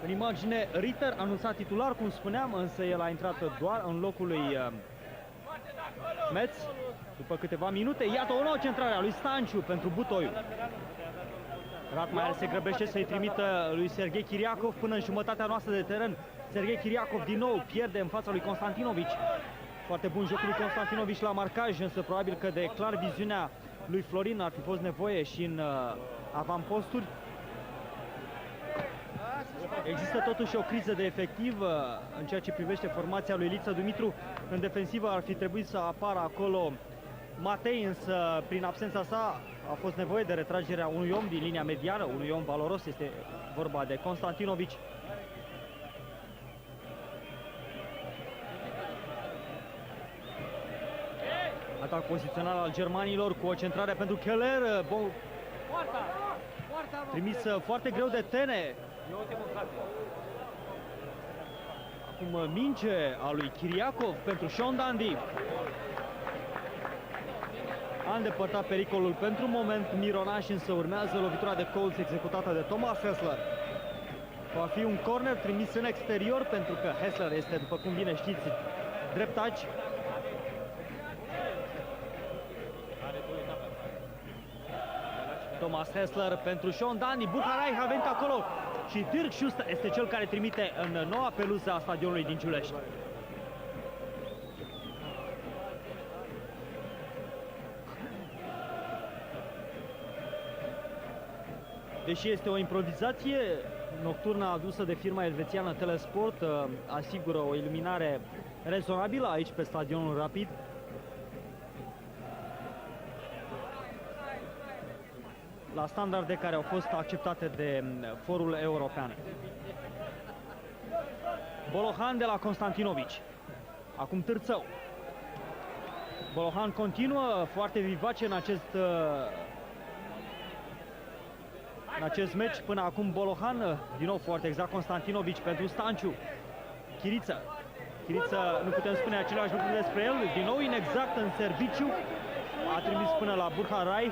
În imagine, Ritter anunțat titular, cum spuneam, însă el a intrat doar în locul lui Metz. După câteva minute, iată o nouă centrare a lui Stanciu pentru Butoiu. Ratmaier se grăbește să-i trimită lui Serghei Chiriacov până în jumătatea noastră de teren. Serghei Chiriacov din nou pierde în fața lui Constantinovici. Foarte bun jocul lui Constantinovici la marcaj, însă probabil că de clar viziunea lui Florin ar fi fost nevoie și în avamposturi. Există totuși o criză de efectiv în ceea ce privește formația lui Liță Dumitru. În defensivă ar fi trebuit să apară acolo Matei, însă prin absența sa a fost nevoie de retragerea unui om din linia mediană, unui om valoros, este vorba de Constantinovici. Atac pozițional al germanilor cu o centrare pentru Keller, trimis foarte greu de Tene. Acum minge a lui Chiriacov pentru Sean Dandy. A îndepărtat pericolul pentru moment Mironaș, însă urmează lovitura de colț executată de Thomas Hessler. Va fi un corner trimis în exterior pentru că Hessler este, după cum bine știți, dreptaci. Thomas Hessler pentru Sean Dandy. Buharai a venit acolo și Dirk Schuster este cel care trimite în noua peluză a stadionului din Giulești. Deși este o improvizație nocturnă adusă de firma elvețiană Telesport, asigură o iluminare rezonabilă aici pe stadionul Rapid. La standarde care au fost acceptate de forul european. Bolohan de la Constantinovici. Acum Târțău. Bolohan continuă foarte vivace în acest meci. Până acum Bolohan, din nou foarte exact Constantinovici pentru Stanciu. Chiriță. Chiriță, nu putem spune același lucru despre el. Din nou inexact în serviciu. A trimis până la Buharai.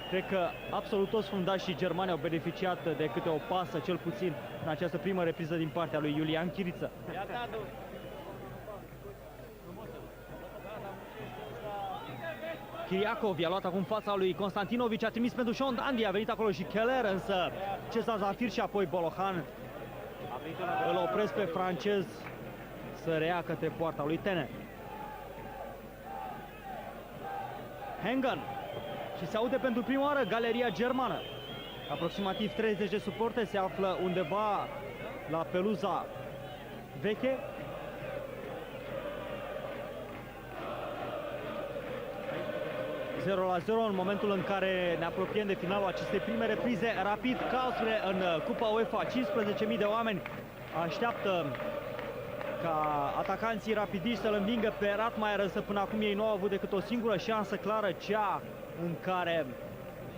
Cred că absolut toți fundașii germani au beneficiat de câte o pasă, cel puțin, în această primă repriză din partea lui Iulian Chiriță. Chiriacov i-a luat acum fața lui Constantinovici, a trimis pentru Sean Dandy, a venit acolo și Keller, însă Cezar Zafir și apoi Bolohan îl opresc pe francez să rea către poarta lui Tene. Hengen. Și se aude pentru prima oară galeria germană. Aproximativ 30 de suporte se află undeva la peluza veche. (0-0) în momentul în care ne apropiem de finalul acestei prime reprize. Rapid Karlsruhe în Cupa UEFA. 15.000 de oameni așteaptă ca atacanții rapidiști să-l învingă pe Ratmaier, însă până acum ei nu au avut decât o singură șansă clară, cea în care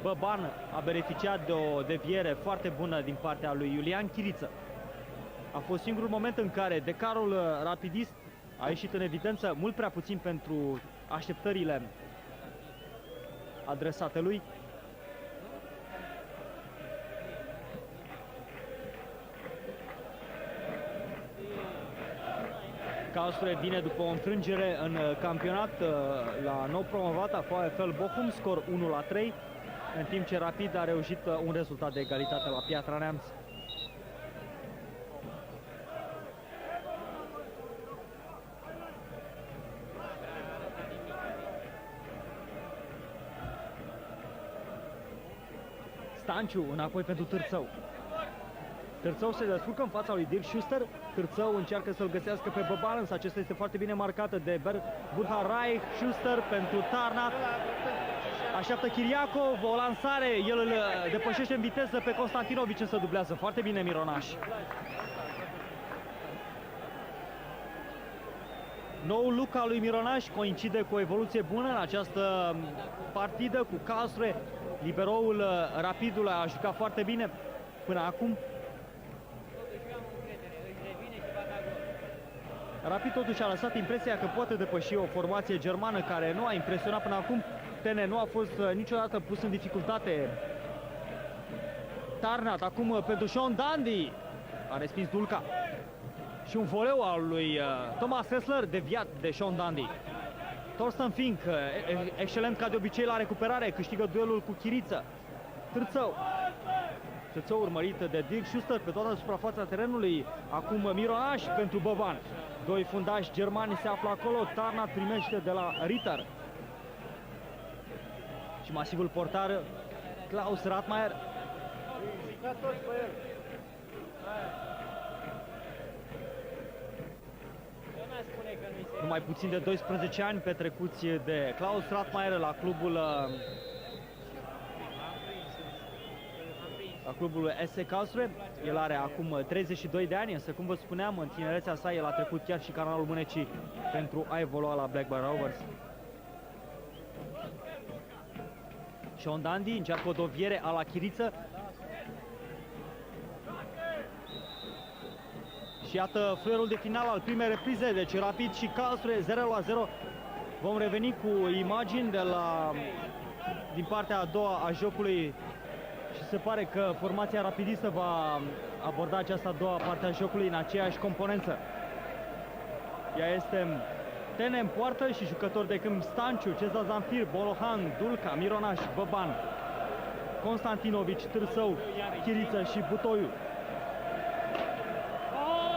Băban a beneficiat de o deviere foarte bună din partea lui Iulian Chiriță. A fost singurul moment în care decarul rapidist a ieșit în evidență, mult prea puțin pentru așteptările adresate lui. Karlsruhe vine după o înfrângere în campionat la nou promovata VfL Bochum, scor 1-3, în timp ce Rapid a reușit un rezultat de egalitate la Piatra Neamț. Stanciu înapoi pentru Târțău. Târțău se descurcă în fața lui Dirk Schuster. Târțău încearcă să-l găsească pe Băban, însă acesta este foarte bine marcată de Buharai. Schuster pentru Tarnat. Așteaptă Chiriacov, o lansare, el îl depășește în viteză pe Constantinovici, însă dublează foarte bine Mironaș. Noul look al lui Mironaș coincide cu o evoluție bună în această partidă cu Karlsruhe. Liberoul Rapidului a jucat foarte bine până acum. Rapid totuși a lăsat impresia că poate depăși o formație germană care nu a impresionat până acum. Tene nu a fost niciodată pus în dificultate. Tarnat acum pentru Sean Dandy. A respins Dulca. Și un voleu al lui Thomas Hessler deviat de Sean Dandy. Thorsten Fink, excelent ca de obicei la recuperare, câștigă duelul cu Chiriță. Târțău. Târțău urmărit de Dirk Schuster pe toată suprafața terenului. Acum Mironaș pentru Boban. Doi fundași germani se află acolo. Tarnat primește de la Ritter. Și masivul portar Klaus Ratmayer. Numai puțin de 12 ani petrecuți de Klaus Ratmayer la clubul SC Karlsruhe. El are acum 32 de ani, însă cum vă spuneam, în tinerețea sa el a trecut chiar și canalul Mânecii pentru a evolua la Blackburn Rovers. Sean Dandy încearcă o doviere a la Chiriță. Și iată fluierul de final al primei reprize, deci Rapid și Karlsruhe 0-0. Vom reveni cu imagini din partea a doua a jocului și se pare că formația rapidistă va aborda această a doua parte a jocului în aceeași componență. Ea este Tene în poartă și jucători de câmp Stanciu, Cezar Zamfir, Bolohan, Dulca, Mironaș, Băban, Constantinovici, Târsău, Chiriță și Butoiu.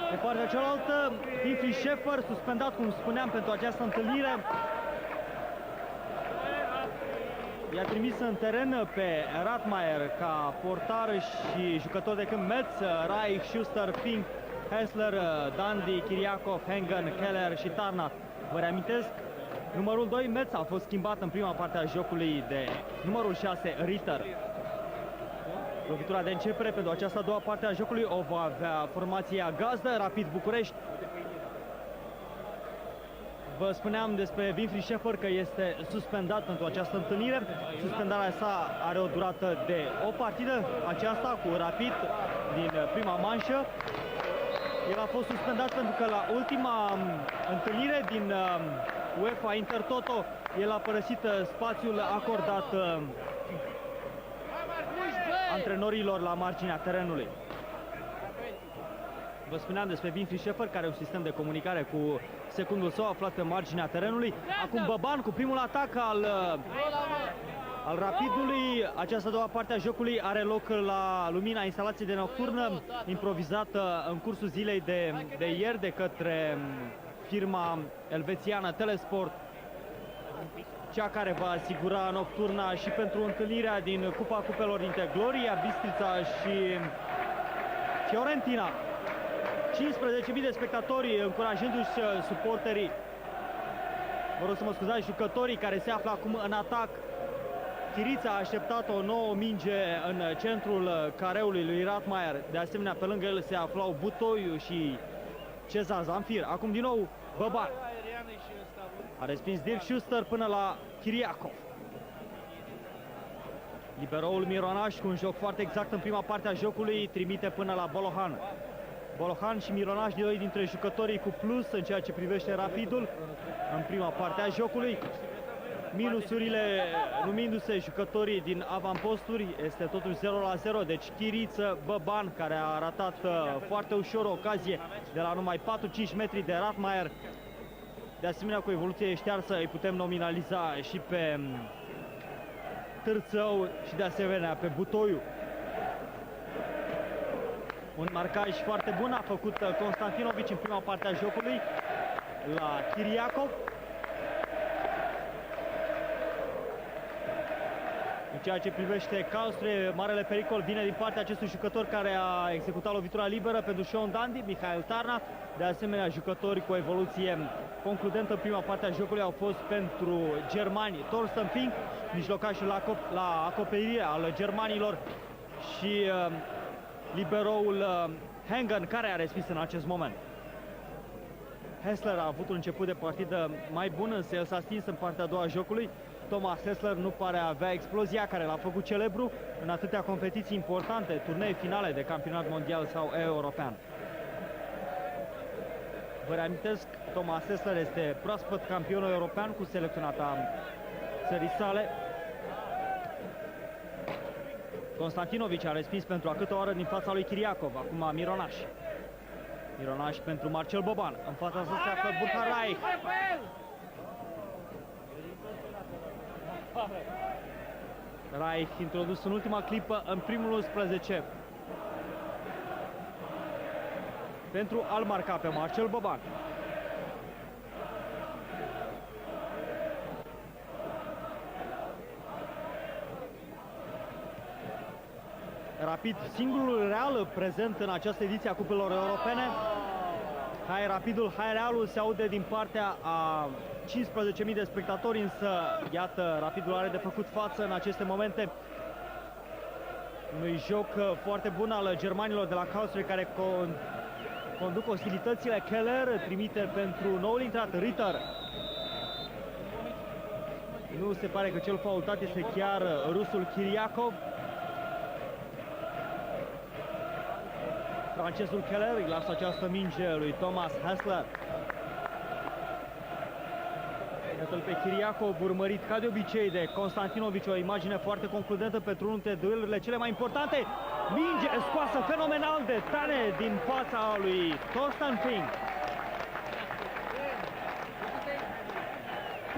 De partea cealaltă, Winfried Schäfer, suspendat, cum spuneam, pentru această întâlnire. I-a trimis în teren pe Ratmayer ca portar și jucător de câmp Metz, Reich, Schuster, Fink, Hessler, Dandy, Kiriakov, Hengen, Keller și Tarnat. Vă reamintesc, numărul 2 Metz a fost schimbat în prima parte a jocului de numărul 6 Ritter. Lovitura de începere pentru această a doua parte a jocului o va avea formația gazdă, Rapid București. Vă spuneam despre Winfried Schäfer că este suspendat pentru această întâlnire. Suspendarea sa are o durată de o partidă, aceasta cu Rapid din prima manșă. El a fost suspendat pentru că la ultima întâlnire din UEFA Intertoto el a părăsit spațiul acordat antrenorilor la marginea terenului. Vă spuneam despre Winfried Schäfer, care are un sistem de comunicare cu secundul său aflat pe marginea terenului. Acum Băban cu primul atac al Rapidului. Această a doua parte a jocului are loc la lumina instalației de nocturnă improvizată în cursul zilei de ieri de către firma elvețiană Telesport, cea care va asigura nocturna și pentru întâlnirea din Cupa Cupelor dintre Gloria, Bistrița și Fiorentina. 15.000 de spectatori încurajându-și suporterii, vă rog să mă scuzați, jucătorii care se află acum în atac. Chirița a așteptat o nouă minge în centrul careului lui Ratmayer. De asemenea, pe lângă el se aflau Butoiu și Cezar Zamfir. Acum din nou Băban. A respins Dirk Schuster până la Kiriakov. Liberoul Mironaș cu un joc foarte exact în prima parte a jocului trimite până la Bolohan. Bolohan și Mironaș, doi dintre jucătorii cu plus în ceea ce privește Rapidul în prima parte a jocului. Minusurile numindu-se jucătorii din avamposturi, este totuși 0-0, deci Chiriță, Băban, care a ratat foarte ușor o ocazie de la numai 4-5 metri de Ratmayer. De asemenea, cu evoluție ștearsă îi putem nominaliza și pe Târțău și de asemenea pe Butoiu. Un marcaj foarte bun a făcut Constantinovici în prima parte a jocului la Kiriakov. În ceea ce privește Karlsruhe, marele pericol vine din partea acestui jucător care a executat lovitura liberă pentru Sean Dandy, Mihail Tarna. De asemenea, jucători cu o evoluție concludentă în prima parte a jocului au fost pentru germani Thorsten Fink, mijlocașul la acoperire al germanilor, și liberoul Hengen, care a respins în acest moment. Hessler a avut un început de partidă mai bun, însă el s-a stins în partea a doua a jocului. Thomas Hessler nu pare a avea explozia care l-a făcut celebru în atâtea competiții importante, turnee finale de campionat mondial sau european. Vă reamintesc, Thomas Hessler este proaspăt campion european cu selecționata țării sale. Constantinovici a respins pentru a câtă oară din fața lui Chiriakov. Acum Mironaș. Mironaș pentru Marcel Boban. În fața sa se află Burkhard Raich. Raich introdus în ultima clipă în primul 11 pentru a-l marca pe Marcel Boban. Rapid, singurul real prezent în această ediție a cupelor europene. Hai Rapidul, hai Realul se aude din partea a 15.000 de spectatori, însă iată, Rapidul are de făcut față în aceste momente unui joc foarte bun al germanilor de la Karlsruhe, care conduc ostilitățile. Keller trimite pentru noul intrat Ritter. Nu se pare că cel faultat este chiar rusul Chiriakov. Francezul Keller îi lasă această minge lui Thomas Hessler. Iată-l pe Chiriakov, urmărit ca de obicei de Constantinovici, o imagine foarte concludentă pentru unul dintre duelurile cele mai importante. Minge scoasă fenomenal de Tane din fața lui Thorsten Fink.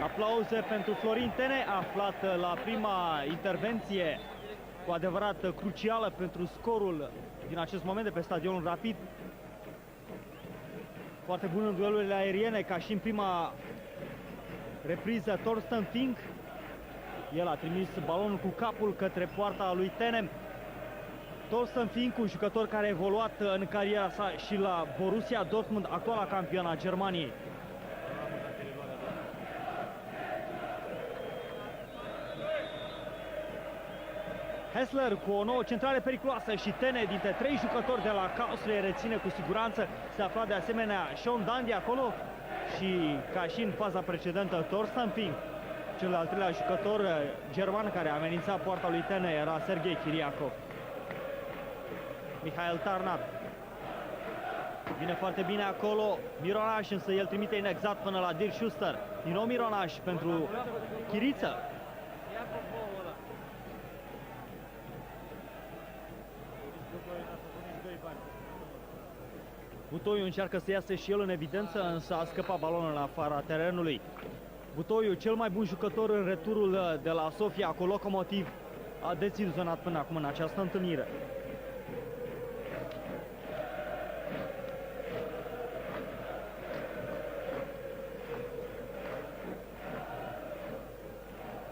Aplauze pentru Florin Tene, aflat la prima intervenție cu adevărat crucială pentru scorul din acest moment de pe stadionul Rapid. Foarte bun în duelurile aeriene, ca și în prima repriză Thorsten Fink. El a trimis balonul cu capul către poarta lui Tene. Thorsten Fink, un jucător care a evoluat în cariera sa și la Borussia Dortmund, actuala campioană a Germaniei. Hessler cu o nouă centrare periculoasă și Tene, dintre trei jucători de la Karlsruhe, reține cu siguranță. Se afla de asemenea Sean Dandy acolo și, ca și în faza precedentă, Thorsten Fink. Cel de-al treilea jucător german care amenința poarta lui Tene era Sergei Chiriakov. Mihail Tarnat vine foarte bine acolo. Mironaș, însă el trimite inexact până la Dirk Schuster. Din nou Mironaș pentru Chiriță. Butoiu încearcă să iasă și el în evidență, însă a scăpat balonul în afara terenului. Butoiu, cel mai bun jucător în returul de la Sofia cu Lokomotiv, a deziluzionat până acum în această întâlnire.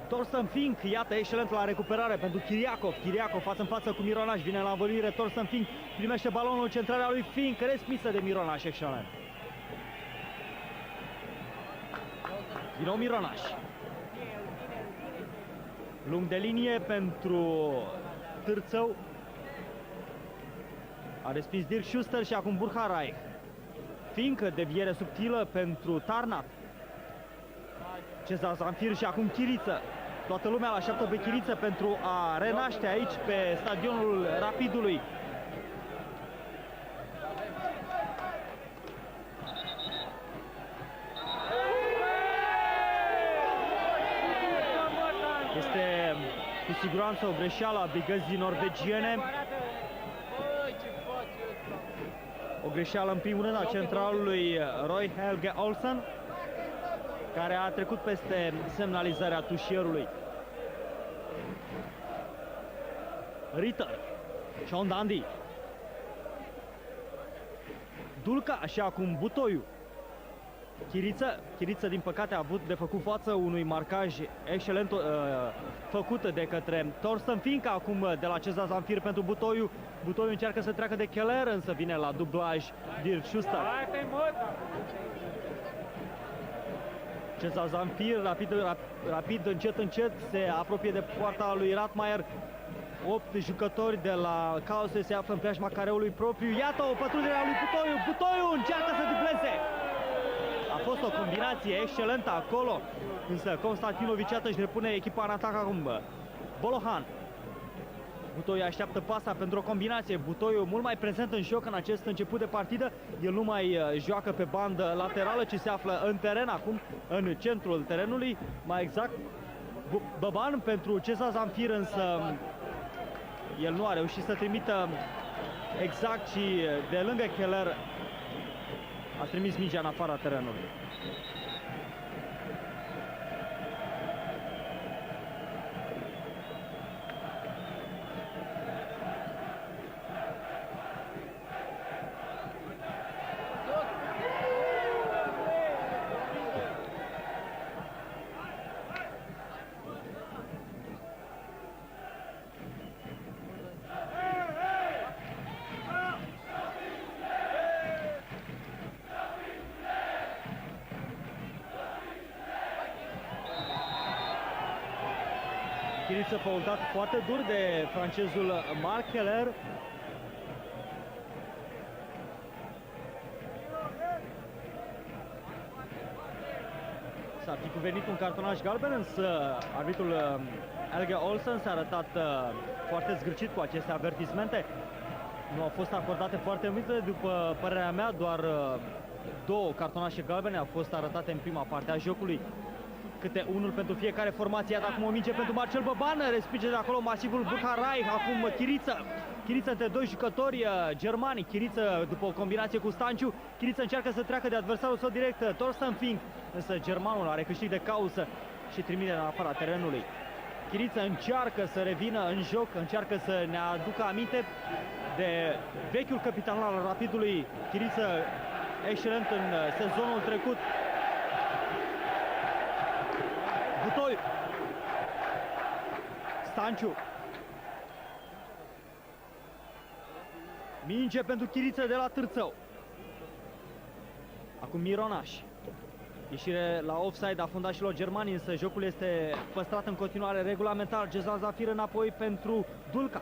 Thorsten Fink, iată, excelent la recuperare pentru Chiriakov. Chiriakov față în față cu Mironaș, vine la învăluire Thorsten Fink, primește balonul, centrarea lui Fink, respinsă de Mironaș, excelent. Din nou Mironaș. Lung de linie pentru Târțău. A respins Dirk Schuster și acum Burkhard Raich. Fink, deviere subtilă pentru Tarnat. Cezar Zamfir și acum Chiriță. Toată lumea îl așteaptă pe Chiriță pentru a renaște aici pe stadionul Rapidului. Este cu siguranță o greșeală a brigăzii norvegiene. O greșeală în primul rând a centralului Roy Helge Olsen, care a trecut peste semnalizarea tușierului. Ritter, Sean Dandy, Dulca și acum Butoiu. Chiriță din păcate a avut de făcut față unui marcaj excelent făcut de către Thorsten Fink, acum de la Cezar Zamfir pentru Butoiu. Butoiu încearcă să treacă de Keller, însă vine la dublaj Dirk Schuster. Cezar Zamfir, rapid, încet, se apropie de poarta lui Ratmayer. 8 jucători de la Karlsruhe se află în preajma careului propriu. Iată o pătrundere a lui Butoiu. Butoiu încearcă să dubleze. A fost o combinație excelentă acolo, însă Constantinovici, iată, își repune echipa în atac acum. Bolohan. Butoiu așteaptă pasa pentru o combinație. Butoiu mult mai prezent în joc în acest început de partidă. El nu mai joacă pe bandă laterală, ci se află în teren acum, în centrul terenului. Mai exact, Băban pentru Cezar Zamfir, însă el nu a reușit să trimită exact și de lângă Keller a trimis mingea în afara terenului. Chiriță faultat foarte dur de francezul Marc Keller. S-ar fi cuvenit un cartonaș galben, însă arbitrul Helge Olsen s-a arătat foarte zgârcit cu aceste avertismente. Nu au fost acordate foarte multe, după părerea mea, doar două cartonașe galbene au fost arătate în prima parte a jocului. Câte unul pentru fiecare formație. Iată acum o minge pentru Marcel Băban, respinge de acolo masivul Buharai, acum Chiriță între doi jucători germani. Chiriță după o combinație cu Stanciu, Chiriță încearcă să treacă de adversarul său direct, Torsten Fink, însă germanul are câștig de cauză și trimite în afara terenului. Chiriță încearcă să revină în joc, încearcă să ne aducă aminte de vechiul capitan al Rapidului. Chiriță excelent în sezonul trecut. Butoiu, Stanciu, minge pentru Chiriță de la Târțău. Acum Mironaș, ieșire la offside a fundașilor germani, însă jocul este păstrat în continuare regulamentar. Cezar Zamfir înapoi pentru Dulca.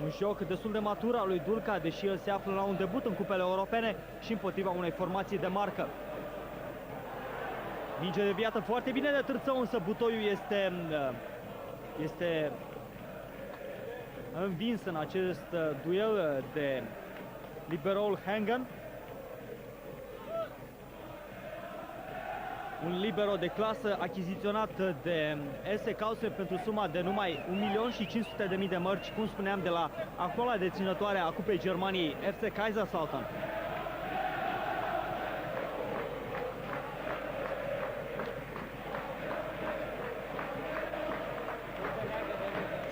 Un joc destul de matur al lui Dulca, deși el se află la un debut în cupele europene și împotriva unei formații de marcă. Minge deviată foarte bine de Târțău, însă Butoiu este învins în acest duel de liberoul Hengen. Un libero de clasă achiziționat de SC Kaufering pentru suma de numai 1.500.000 de mărci, cum spuneam, de la actuala deținătoare a Cupei Germaniei, FC Kaiserslautern.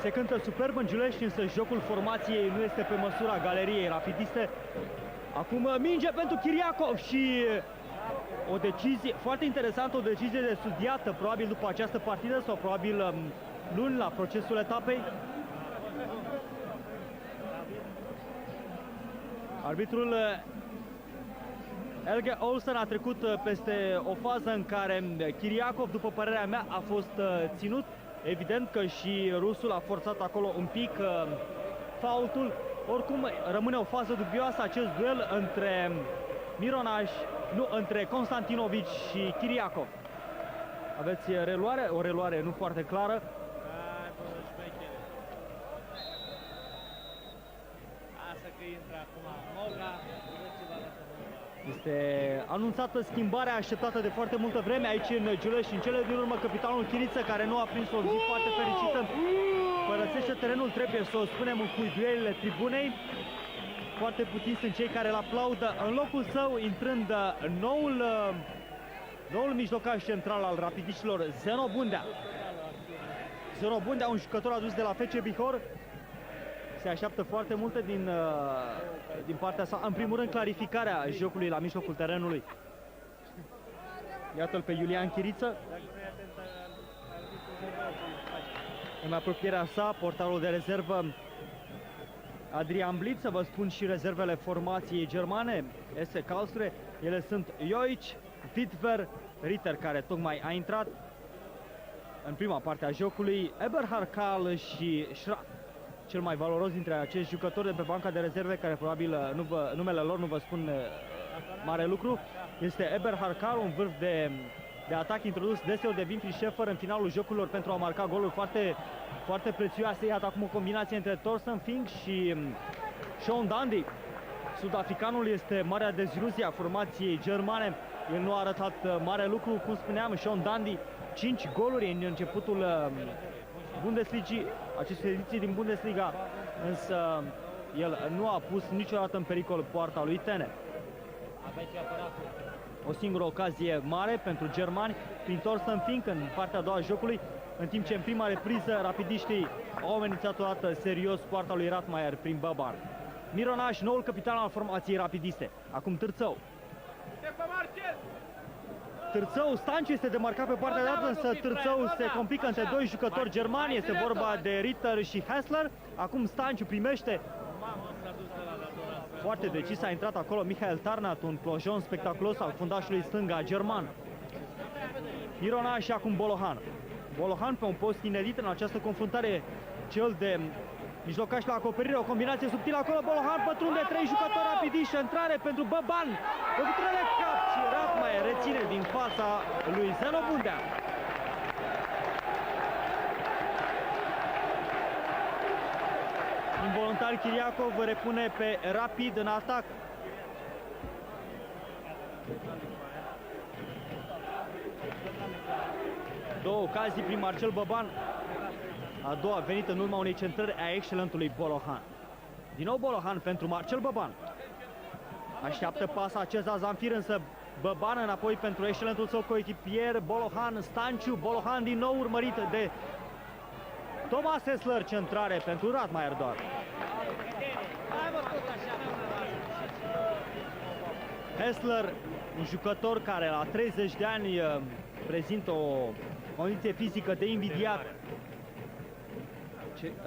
Se cântă superb în Giulești, însă jocul formației nu este pe măsura galeriei rapidiste. Acum minge pentru Chiriacov și o decizie foarte interesantă, o decizie de studiată, probabil după această partidă sau probabil luni la procesul etapei. Arbitrul Helge Olsen a trecut peste o fază în care Chiriacov, după părerea mea, a fost ținut. Evident că și rusul a forțat acolo un pic faultul. Oricum rămâne o fază dubioasă acest duel între între Constantinovici și Chiriacov. Aveți reluare? O reluare nu foarte clară. Este anunțată schimbarea așteptată de foarte multă vreme aici în Giulești. În cele din urmă, capitanul Chiriță, care nu a prins o zi foarte fericită, părăsește terenul, trebuie să o spunem, în cuiduielile tribunei. Foarte puțini sunt cei care îl aplaudă. În locul său, intrând noul mijlocaș central al rapidiștilor, Zeno Bundea. Zeno Bundea, un jucător adus de la FC Bihor. Se așteaptă foarte multe din partea sa. În primul rând, clarificarea jocului la mijlocul terenului. Iată-l pe Iulian Chiriță. În apropierea sa, portarul de rezervă Adrian Blitz. Să vă spun și rezervele formației germane, SC Karlsruhe. Ele sunt Joic, Wittwer, Ritter, care tocmai a intrat în prima parte a jocului, Eberhard Karl și Schratt. Cel mai valoros dintre acești jucători de pe banca de rezerve, care probabil numele lor nu vă spun mare lucru, este Eberhard Karl, un vârf de de atac introdus deseori de Winfried Schäfer în finalul jocurilor pentru a marca goluri foarte prețioase. Iată acum o combinație între Thorsten Fink și Sean Dundee. Sud-africanul este marea deziluzie a formației germane. El nu a arătat mare lucru, cum spuneam, Sean Dundee, 5 goluri în începutul Bundesligii, acestei ediții din Bundesliga, însă el nu a pus niciodată în pericol poarta lui Tene. O singură ocazie mare pentru germani prin Thorsten Fink în partea a doua a jocului, în timp ce în prima repriză rapidiștii au amenințat o dată serios poarta lui Ratmayer prin Băban. Mironaș, noul capitan al formației rapidiste. Acum Târțău. Târțău, Stanciu este demarcat pe partea de dată, însă Târțău se complică între doi jucători germani. Este vorba de Ritter și Hessler. Acum Stanciu primește. Foarte decis a intrat acolo Michael Tarnat, un plojon spectaculos al fundașului stânga german. Irona și acum Bolohan. Bolohan pe un post inedit în această confruntare, cel de mijlocaș la acoperire, o combinație subtilă acolo, Bolohan pătrunde, 3 jucători rapidiși, centrare pentru Băban, lovitură de cap și Ratmayer reține din fața lui Zeno Bundea. Involuntar Chiriacov repune pe Rapid în atac. Două ocazii prin Marcel Băban. A doua venit în urma unei centrări a excelentului Bolohan. Din nou Bolohan pentru Marcel Băban. Așteaptă pasa Cezar Zamfir, însă Băban înapoi pentru excelentul său coechipier Bolohan. Stanciu, Bolohan din nou urmărit de Thomas Hessler, centrare pentru Ratmayer doar. Hessler, un jucător care la 30 de ani prezintă o condiție fizică de invidiat.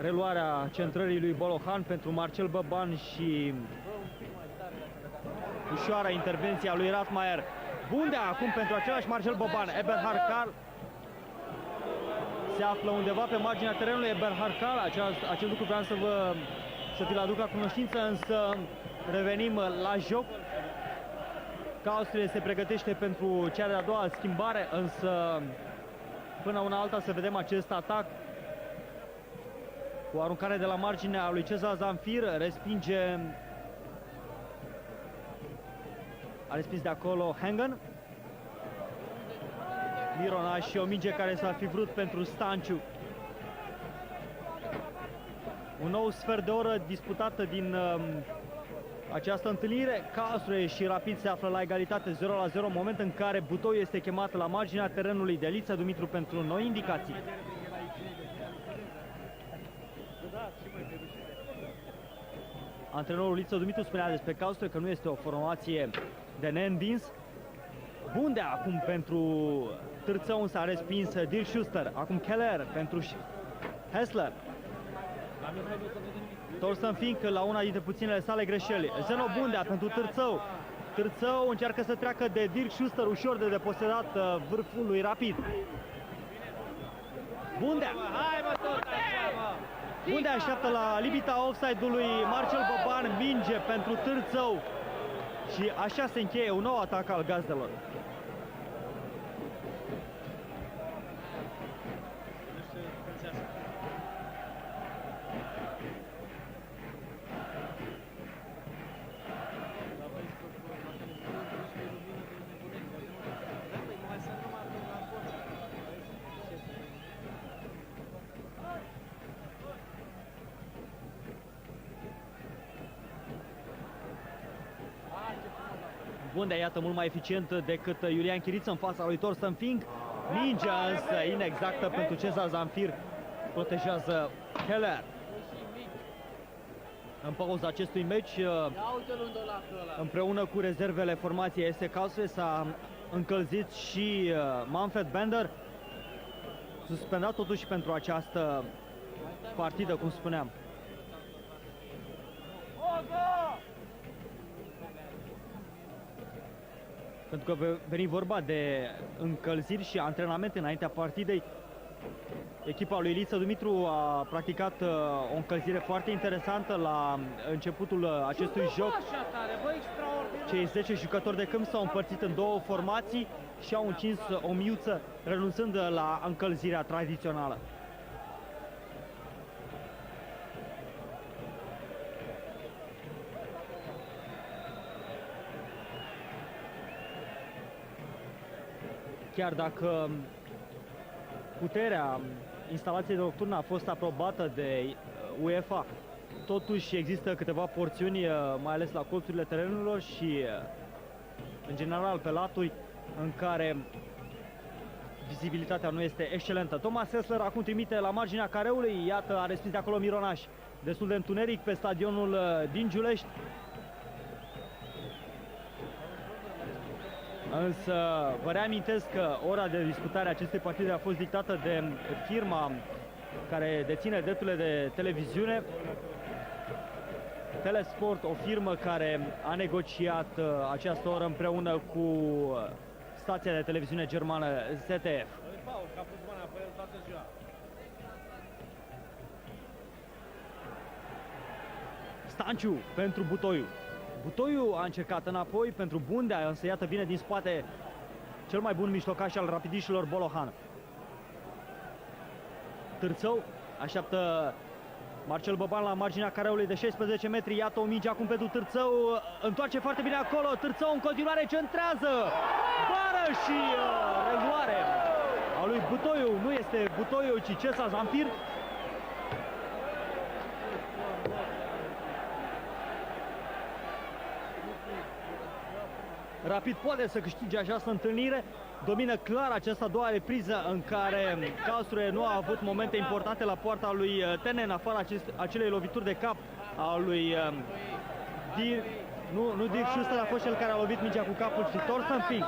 Reluarea centrării lui Bolohan pentru Marcel Băban și ușoara intervenția lui Ratmayer. Bundea acum pentru același Marcel Băban. Eberhard Karl se află undeva pe marginea terenului. Eberhard Karl, acest lucru vreau să vi-l aduc la cunoștință, însă revenim la joc. Austria se pregătește pentru cea de-a doua schimbare, însă până una alta să vedem acest atac cu aruncare de la marginea lui Cezar Zamfir, a respins de acolo Hengen. Mirona și o minge care s-ar fi vrut pentru Stanciu. Un nou sfert de oră disputată din această întâlnire. Karlsruhe și Rapid se află la egalitate 0-0, moment în care Butoi este chemat la marginea terenului de Lița Dumitru pentru noi indicații. Antrenorul Lița Dumitru spunea despre Karlsruhe că nu este o formație de neînvins. Bundea acum pentru Târțău, însă a respins Dirk Schuster. Acum Keller pentru Hessler. Thorsten Fink la una dintre puținele sale greșeli. Zeno Bundea pentru Târțău. Târțău încearcă să treacă de Dirk Schuster, ușor de deposedat vârful lui Rapid. Bundea. Bundea așteaptă la limita offside-ului Marcel Băban, minge pentru Târțău. Și așa se încheie un nou atac al gazdelor. Bundea, iată, mult mai eficient decât Iulian Chiriță în fața lui Thorsten Fink. Mingea însă inexactă pentru Cezar Zamfir. Protejează Keller. În pauza acestui meci, împreună cu rezervele formației SC Karlsruhe, s-a încălzit și Manfred Bender, suspendat totuși pentru această partidă, cum spuneam. Pentru că veni vorba de încălziri și antrenamente înaintea partidei. Echipa lui Lița Dumitru a practicat o încălzire foarte interesantă la începutul acestui joc. Cei 10 jucători de câmp s-au împărțit în două formații și au încins o miuță, renunțând la încălzirea tradițională. Chiar dacă puterea instalației nocturne a fost aprobată de UEFA, totuși există câteva porțiuni, mai ales la colțurile terenurilor și în general pe laturi, în care vizibilitatea nu este excelentă. Thomas Hessler acum trimite la marginea careului, iată, a respins de acolo Mironaș. Destul de întuneric pe stadionul din Giulești. Însă vă reamintesc că ora de disputare a acestei partide a fost dictată de firma care deține drepturile de televiziune, Telesport, o firmă care a negociat această oră împreună cu stația de televiziune germană ZDF. Stanciu pentru Butoiu. Butoiu a încercat înapoi pentru Bundea, însă iată vine din spate cel mai bun mijlocaș al rapidișilor, Bolohan. Târțău așteaptă Marcel Boban la marginea careului de 16 metri. Iată o minge acum pentru Târțău. Întoarce foarte bine acolo. Târțău în continuare centrează. Bară și reluare a lui Butoiu. Nu este Butoiu, ci Cesa Zamfir. Rapid poate să câștige această întâlnire. Domină clar această a doua repriză în care Karlsruhe nu a avut momente importante la poarta lui Tene, în afara acelei lovituri de cap a lui Dirk. Nu Dirk Schuster a fost cel care a lovit mingea cu capul, și Thorsten Fink.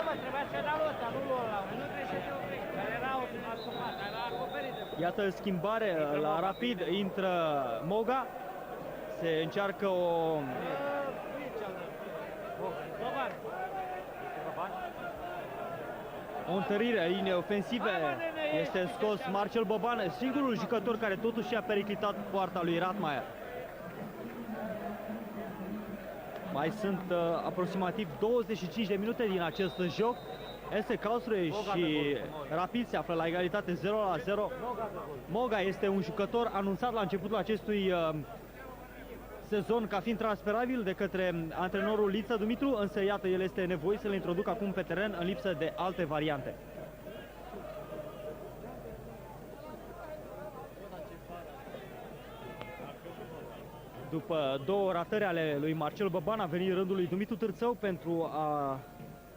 Iată schimbare la Rapid, intră Moga. Se încearcă o întărire a liniei ofensive. Este scos Marcel Boban, singurul jucător care totuși a periclitat poarta lui Radmaier. Mai sunt aproximativ 25 de minute din acest joc. SC Karlsruhe și Rapid se află la egalitate 0-0. Moga este un jucător anunțat la începutul acestui sezon ca fiind transferabil de către antrenorul Liță Dumitru, însă iată, el este nevoit să le introducă acum pe teren în lipsă de alte variante. După două ratări ale lui Marcel Boban, a venit rândul lui Dumitru Târțău pentru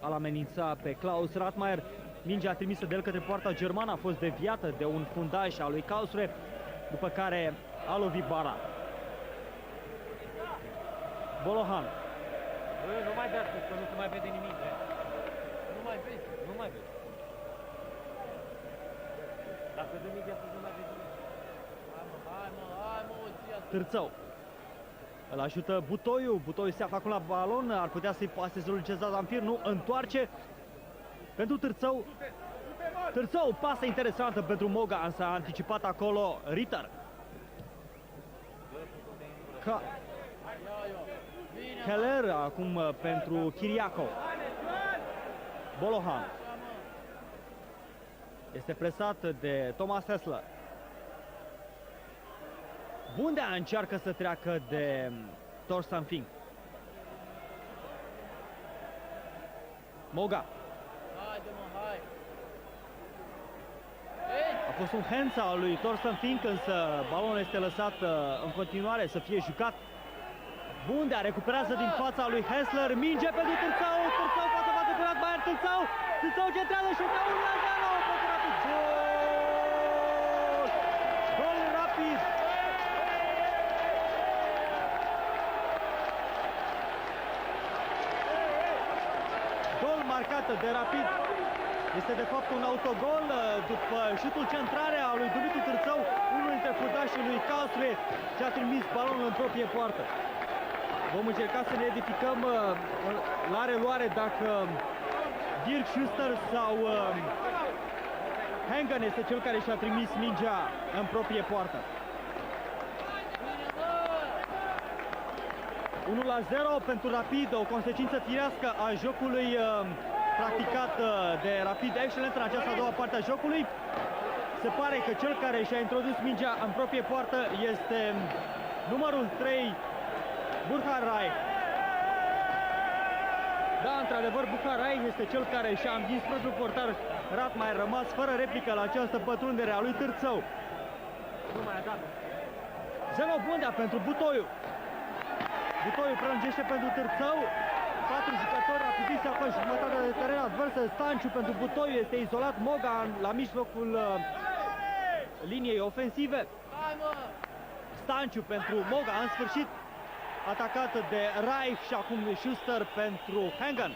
a-l amenința pe Klaus Radmaier. Mingea trimisă de el către poarta germană a fost deviată de un fundaș al lui Karlsruhe, după care a lovit bara. Bolohan. Nu mai dați, că nu se mai vede nimic. Nu mai vezi, nu mai vezi. Dacă dă mingea sus, nu mai vezi nimic. Hai mă, Târțău. Îl ajută Butoiu. Butoiu se află acum la balon, ar putea să-i paseze lui Ceza Zamfir, nu, întoarce pentru Târțău. Târțău, pasă interesantă pentru Moga, însă a anticipat acolo Ritter. Keller acum pentru Chiriaco. Bolohan. Este presat de Thomas Hessler. Bundea încearcă să treacă de Thorsten Fink. Moga. A fost un hands al lui Thorsten Fink, însă balonul este lăsat în continuare să fie jucat. Bundea recuperează din fața lui Hessler, minge pentru Târțău, Târțău poate face pe Radmaier, Târțău centrează și pe 1-0 pentru Rapid. Gol Rapid! Gol marcat de Rapid. Este de fapt un autogol după șutul centrare a lui Dumitru Târțău, unul dintre fundașii lui Karlsruhe, și a trimis balonul în proprie poartă. Vom încerca să ne edificăm la reluare dacă Dirk Schuster sau Hengen este cel care și-a trimis mingea în proprie poartă. 1-0 pentru Rapid, o consecință firească a jocului practicat de Rapid excelent în această a doua parte a jocului. Se pare că cel care și-a introdus mingea în proprie poartă este numărul 3, Burhan Rai. Da, într-adevăr, Burhan Rai este cel care și-a învins propriul portar Ratmayer, rămas fără replică la această pătrundere a lui Târțău. Nu mai a dat. Zeno Bundea pentru Butoiu. Butoiu prelungește pentru Târțău. 4 jucători rapidiști acolo și jumătatea de teren adversă. Stanciu pentru Butoiu, este izolat Moga la mijlocul liniei ofensive. Stanciu pentru Moga, în sfârșit atacat de Reich și acum Schuster pentru Hengen.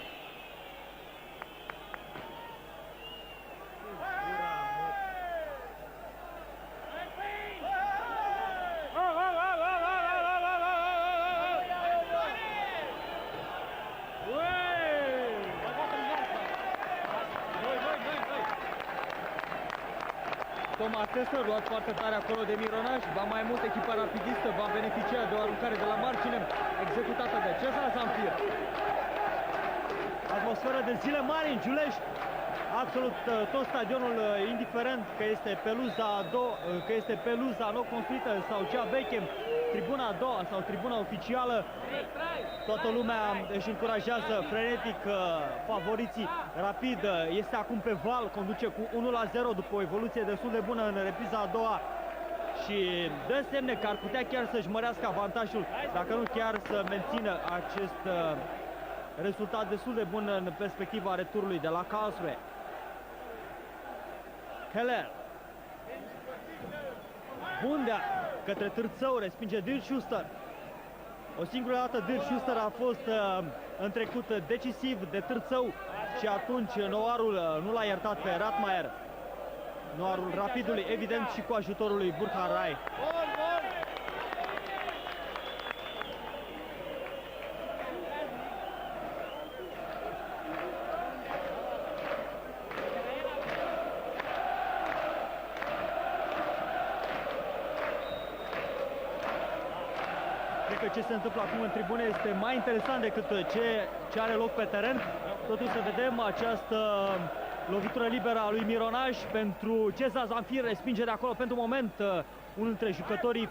Thomas Tesser, luat foarte tare acolo de Mironaș, va mai mult echipa rapidistă va beneficia de o aruncare de la margine executată de Cezar Zamfir. Atmosferă de zile mari în Giulești, absolut tot stadionul, indiferent că este peluza nou construită sau cea veche, tribuna a doua sau tribuna oficială, toată lumea își încurajează frenetic favoriții. Rapid este acum pe val, conduce cu 1-0 după o evoluție destul de bună în repriza a doua și dă semne că ar putea chiar să-și mărească avantajul, dacă nu chiar să mențină acest rezultat destul de bun în perspectiva returului de la Karlsruhe. Keller. Bundea către Târțău, respinge Dirk Schuster. O singură dată Dirk Schuster a fost în trecut decisiv de Târțău și atunci Noarul nu l-a iertat pe Ratmayer. Noarul Rapidului, evident, și cu ajutorul lui Burhan Rai. Cred că ce se întâmplă acum în tribune este mai interesant decât ce are loc pe teren. Totuși să vedem această lovitură liberă a lui Mironaș pentru Cezar Zamfir, respinge de acolo pentru moment unul dintre jucătorii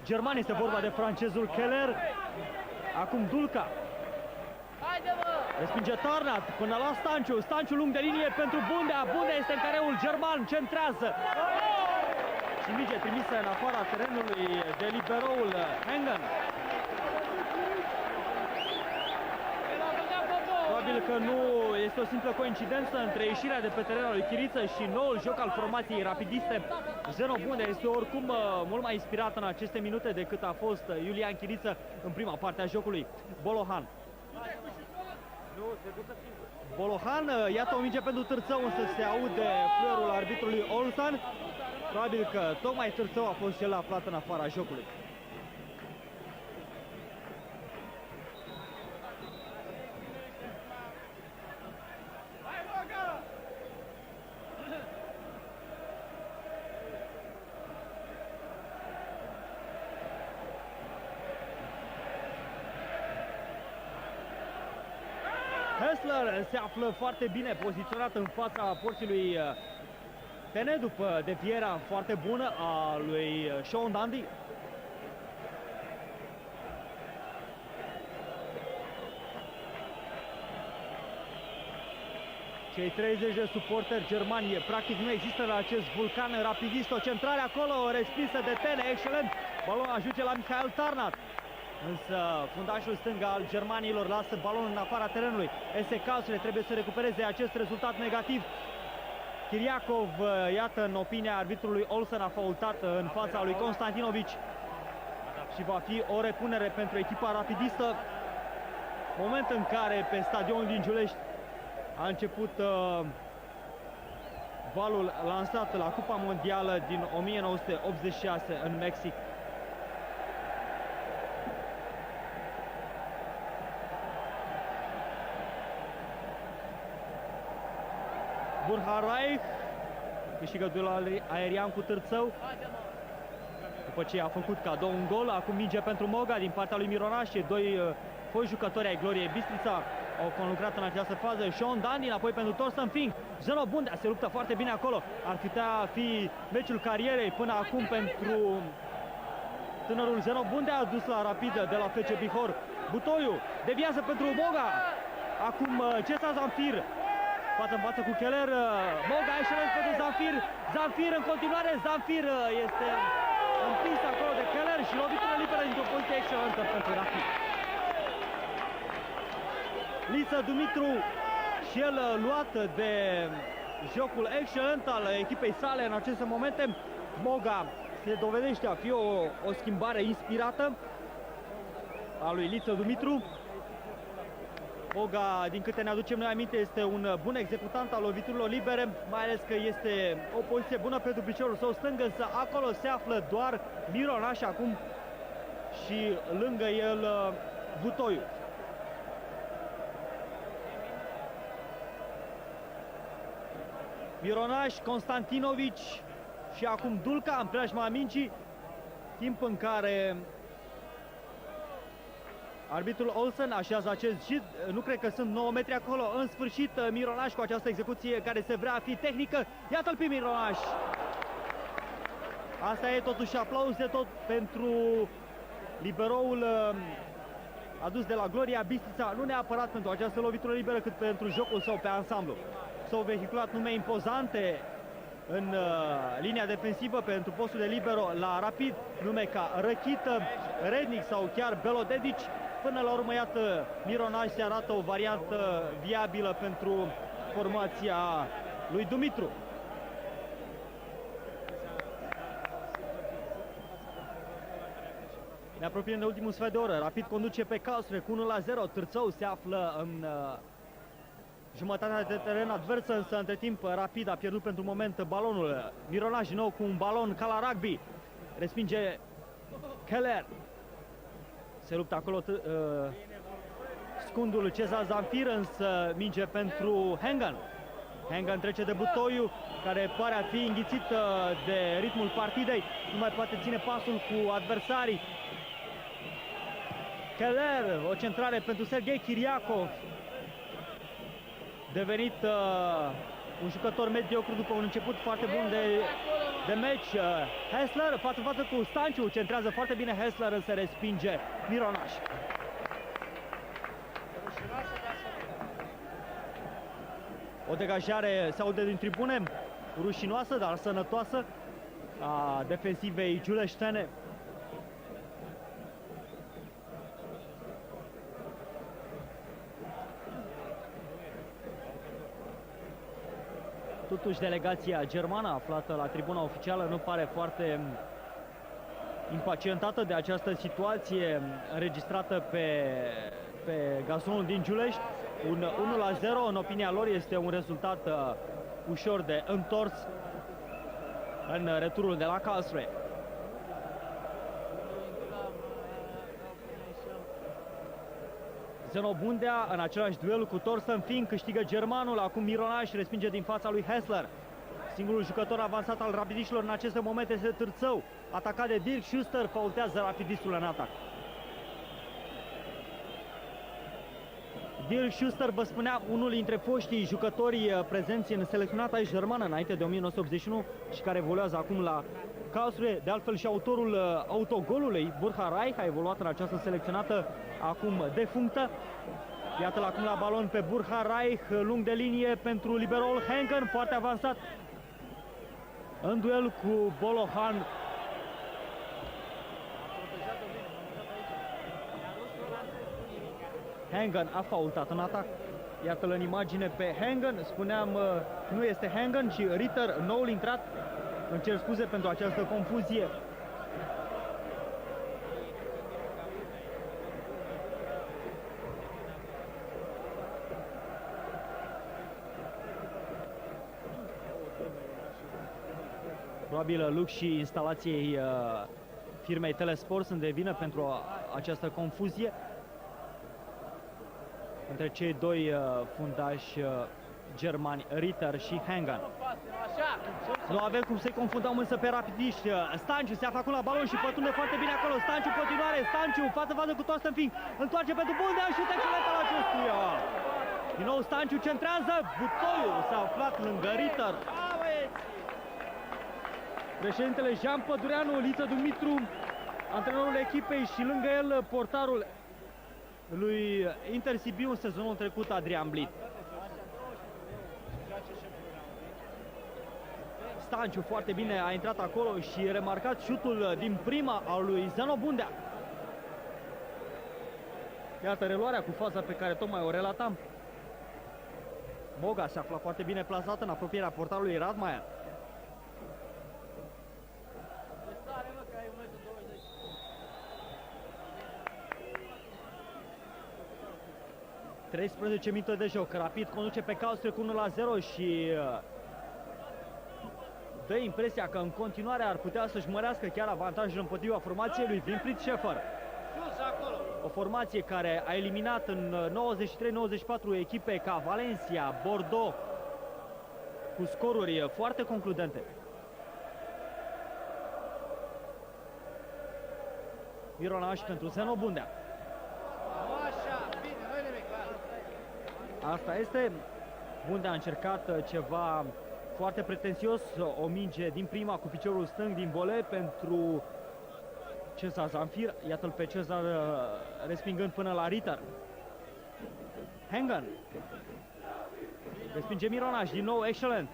germani, este vorba de francezul Keller. Acum Dulca. Respinge Tarnat până la Stanciu, Stanciu lung de linie pentru Bundea, Bundea este în careul german, centrează. Și minge trimisă în afara terenului de liberoul Hengen. Probabil că nu este o simplă coincidență între ieșirea de pe terenul lui Chiriță și noul joc al formației rapidiste. Zeno Bundea este oricum mult mai inspirat în aceste minute decât a fost Iulian Chiriță în prima parte a jocului. Bolohan. Bolohan, iată o minge pentru Târțău, însă se aude fluierul arbitrului Olsan. Probabil că tocmai Târțău a fost cel aflat în afara jocului. Hessler se află foarte bine poziționat în fața porții lui Tene după devierea foarte bună a lui Sean Dundee. Cei 30 de suporteri germani practic nu există la acest vulcan rapidist. O centrare acolo respinsă de Tene, excelent. Balonul ajunge la Michael Tarnat. Însă fundașul stâng al germanilor lasă balonul în afara terenului. SC Karlsruhe trebuie să recupereze acest rezultat negativ. Chiriakov, iată, în opinia arbitrului Olsen, a faultat în fața lui Constantinovic și va fi o repunere pentru echipa rapidistă. Moment în care pe stadionul din Giulești a început valul lansat la Cupa Mondială din 1986 în Mexic. Burhan Rai câștigă duelul aerian cu Târțău. după ce a făcut cadou un gol. Acum minge pentru Moga din partea lui Mironaș. Doi foști jucători ai Gloriei Bistrița au conlucrat în această fază. Sean Dani înapoi pentru Thorsten Fink. Zeno Bundea se luptă foarte bine acolo. Ar putea fi meciul carierei până acum pentru tânărul Zeno Bundea, dus la Rapid de la FC Bihor. Butoiu deviază pentru Moga. Acum Cesa Zamfir față în față cu Keller. Moga excelent pentru Zamfir. Zamfir în continuare. Zamfir este împins acolo de Keller și lovitură liberă dintr-o poziție excelentă pentru Rapid. Liță Dumitru și el luat de jocul excelent al echipei sale în aceste momente. Moga se dovedește a fi o schimbare inspirată a lui Liță Dumitru. Moga, din câte ne aducem noi aminte, este un bun executant al loviturilor libere, mai ales că este o poziție bună pentru piciorul său stâng, însă acolo se află doar Mironaș acum și lângă el Butoiu. Mironaș, Constantinovici și acum Dulca în preajma mingii, timp în care arbitrul Olsen așează acest jid. Nu cred că sunt 9 metri acolo. În sfârșit Mironaș cu această execuție care se vrea a fi tehnică. Iată-l pe Mironaș. Asta e totuși aplauz de tot pentru liberoul adus de la Gloria Bistrița, nu neapărat pentru această lovitură liberă, cât pentru jocul său pe ansamblu. S-au vehiculat nume impozante în linia defensivă pentru postul de libero la Rapid, nume ca Răchită, Rednic sau chiar Belodedici. Până la urmă, iată, Mironaș se arată o variantă viabilă pentru formația lui Dumitru. Ne apropiem de ultimul sfert de oră. Rapid conduce pe Karlsruhe cu 1-0. Târțău se află în jumătatea de teren adversă, însă între timp Rapid a pierdut pentru moment balonul. Mironaș din nou cu un balon ca la rugby. Respinge Keller. Se luptă acolo scundul Cezar Zamfir, însă minge pentru Hengan. Hengan trece de Butoiu, care pare a fi înghițit de ritmul partidei. Nu mai poate ține pasul cu adversarii. Keller, o centrare pentru Serghei Chiriakov, devenit un jucător mediocru după un început foarte bun de meci. Hessler față-față cu Stanciu, centrează foarte bine Hessler, însă respinge Mironaș. O degajare se aude din tribune, rușinoasă, dar sănătoasă, a defensivei giuleștene. Totuși, delegația germană aflată la tribuna oficială nu pare foarte impacientată de această situație înregistrată pe gazonul din Giulești. Un 1-0, în opinia lor, este un rezultat ușor de întors în returul de la Karlsruhe. Zeno Bundea în același duel cu Thorsten Fink câștigă germanul, acum Mironaș respinge din fața lui Hessler. Singurul jucător avansat al rapidiștilor în aceste momente este Târțău, atacat de Dirk Schuster, faultează rapidistul în atac. Dirk Schuster, vă spuneam, unul dintre foștii jucători prezenți în selecționata germană înainte de 1981 și care evoluează acum la Karlsruhe. De altfel și autorul autogolului, Burkhard Reich, a evoluat în această selecționată acum defunctă. Iată-l acum la balon pe Burkhard Reich, lung de linie pentru liberoul Hengen, foarte avansat în duel cu Bolohan. Hengen a faultat în atac. Iată-l în imagine pe Hengen. Spuneam, nu este Hengen, ci Ritter, noul intrat. Îmi cer scuze pentru această confuzie. Probabil look și instalației firmei Telesport sunt de vină pentru această confuzie între cei doi fundași germani, Ritter și Hengan. Așa! Nu avem cum să-i confundăm însă pe rapidiști. Stanciu se află acum la balon și pătrunde foarte bine acolo. Stanciu în continuare, Stanciu față cu Torsten Fink. Întoarce pentru Bundea și excelent al acestuia. Din nou Stanciu centrează, Butoiu s-a aflat lângă Ritter. Președintele Jean Pădureanu, Liță Dumitru, antrenorul echipei și lângă el portarul lui Inter Sibiu în sezonul trecut, Adrian Blit. Stanciu foarte bine a intrat acolo și remarcat șutul din prima al lui Zeno Bundea. Iată reluarea cu faza pe care tocmai o relatam. Moga se afla foarte bine plasat în apropierea portarului Radmaier. ...13 minute de joc, Rapid conduce pe Caustre cu 1-0 și dă impresia că în continuare ar putea să-și mărească chiar avantajul împotriva formației lui Winfried Schäfer. O formație care a eliminat în 93-94 echipe ca Valencia, Bordeaux, cu scoruri foarte concludente. Mironaș pentru Zeno Bundea. Asta este. Bundea a încercat ceva foarte pretențios, o minge din prima cu piciorul stâng din volei pentru Cezar Zamfir. Iată-l pe Cezar respingând până la Ritter. Hengan respinge Mironaș, din nou excelent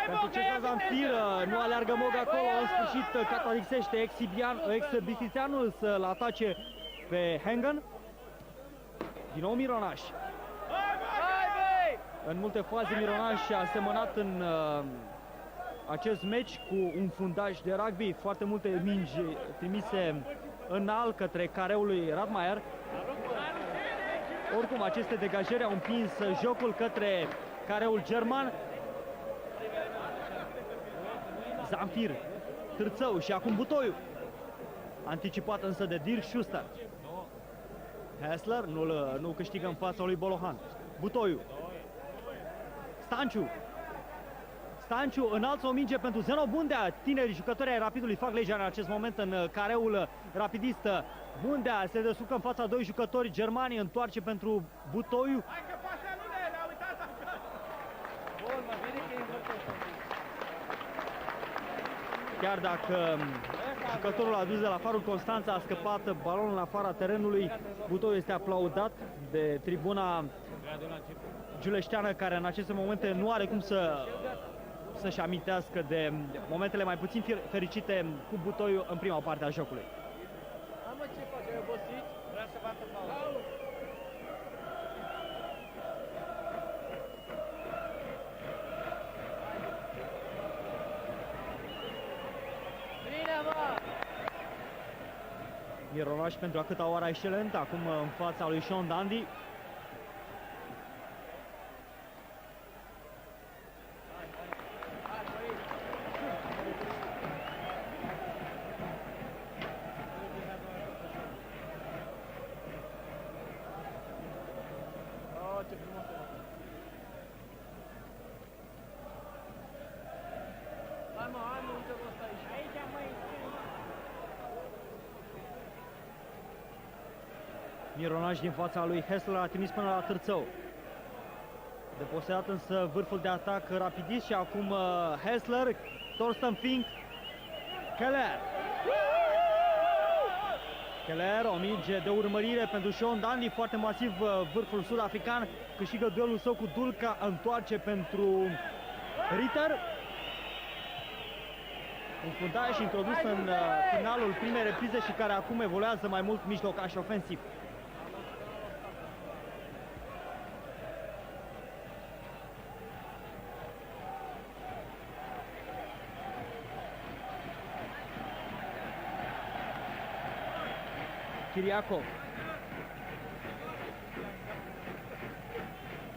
pentru Cezar Zamfir. Nu aleargă Moga acolo, în sfârșit catadixește ex-Bistițeanul să-l atace pe Hengan. Din nou Mironaș. În multe faze Mironaș a semănat în acest meci cu un fundaj de rugby, foarte multe mingi trimise înalt către careul lui Radmaier. Oricum, aceste degajări au împins jocul către careul german. Zamfir, Târțău și acum Butoiu. Anticipat însă de Dirk Schuster. Hessler nu câștigă în fața lui Bolohan. Butoiu. Stanciu înalță o minge pentru Zeno Bundea. Tinerii jucători ai Rapidului fac legea în acest moment în careul rapidist. Bundea se descurcă în fața doi jucători germani, întoarce pentru Butoiu. Chiar dacă jucătorul adus de la Farul Constanța a scăpat balonul în afara terenului, Butoiu este aplaudat de tribuna giuleșteană, care în aceste momente nu are cum să-și amintească de momentele mai puțin fericite cu Butoiu în prima parte a jocului. Mironaș pentru a câta oară excelent, acum în fața lui Sean Dandy. Mironaș din fața lui Hessler a trimis până la Târțău. Deposedat însă vârful de atac rapidist și acum Hessler, Torsten Fink, Keller, o minge de urmărire pentru Sean Dandy, foarte masiv vârful sud-african, câștigă duelul său cu Dulca, întoarce pentru Ritter. Un fundaj introdus în finalul primei reprize și care acum evoluează mai mult mijlocaș ofensiv. Chiriacov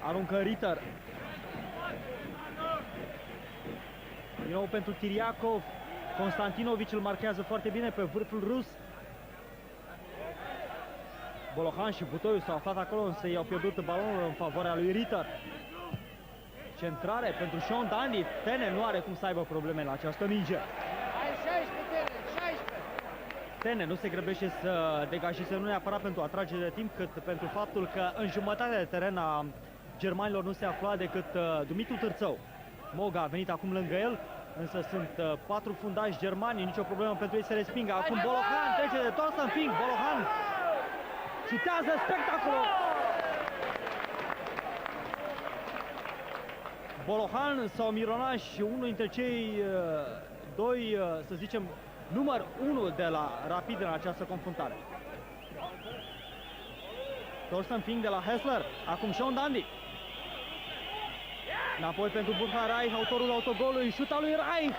aruncă Ritter. Din nou pentru Chiriacov. Constantinovici îl marchează foarte bine pe vârful rus. Bolohan și Butoiu s-au aflat acolo, însă i-au pierdut balonul în favoarea lui Ritter. Centrare pentru Sean Dandy. Tene nu are cum să aibă probleme la această minge. Ai 16, Tene, 16! Tene nu se grăbește să degajeze, nu neapărat pentru atragere de timp, cât pentru faptul că în jumătatea de teren a germanilor nu se afla decât Dumitru Târțău. Moga a venit acum lângă el, însă sunt 4 fundași germani, nicio problemă pentru ei să respingă. Acum Bolohan trece de Torsten Fink, Bolohan șutează spectaculos! Bolohan sau Mironaș, unul dintre cei doi, să zicem, număr 1 de la Rapid în această confruntare. Torsten Fink de la Hessler, acum Sean Dandy. Înapoi pentru Burkhard Reich, autorul autogolului, șuta lui Reich.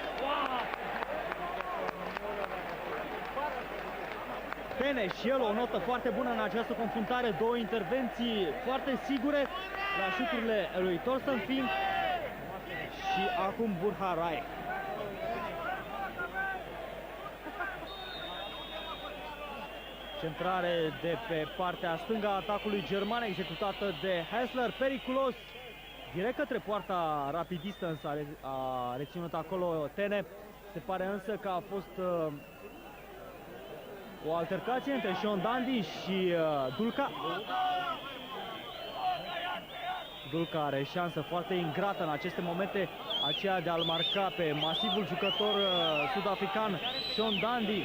Tene și el o notă foarte bună în această confruntare, două intervenții foarte sigure la șuturile lui Torsten Fink și acum Burkhard Reich. Centrare de pe partea stângă a atacului german executată de Hessler, periculos, direct către poarta rapidistă, însă a reținut acolo Tene. Se pare însă că a fost o altercație între Sean Dandy și Dulca. Dulca are șansă foarte ingrată în aceste momente, aceea de a-l marca pe masivul jucător sud-african Sean Dandy.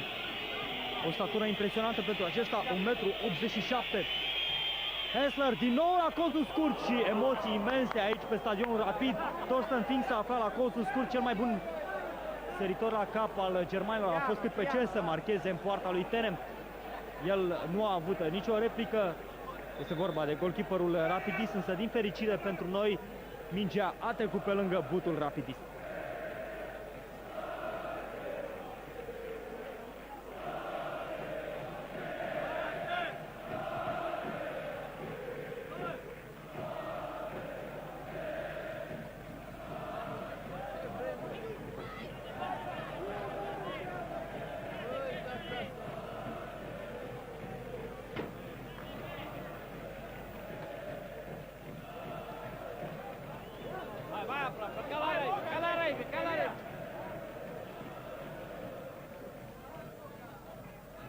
O statură impresionantă pentru acesta, 1,87 m. Hessler din nou la colțul scurt și emoții imense aici pe stadionul Rapid. Torsten Fink s-a aflat la colțul scurt, cel mai bun săritor la cap al germanilor a fost cât pe ce să marcheze în poarta lui Tene. El nu a avut nicio replică, este vorba de golkeeperul rapidist, însă din fericire pentru noi mingea a trecut pe lângă butul rapidist.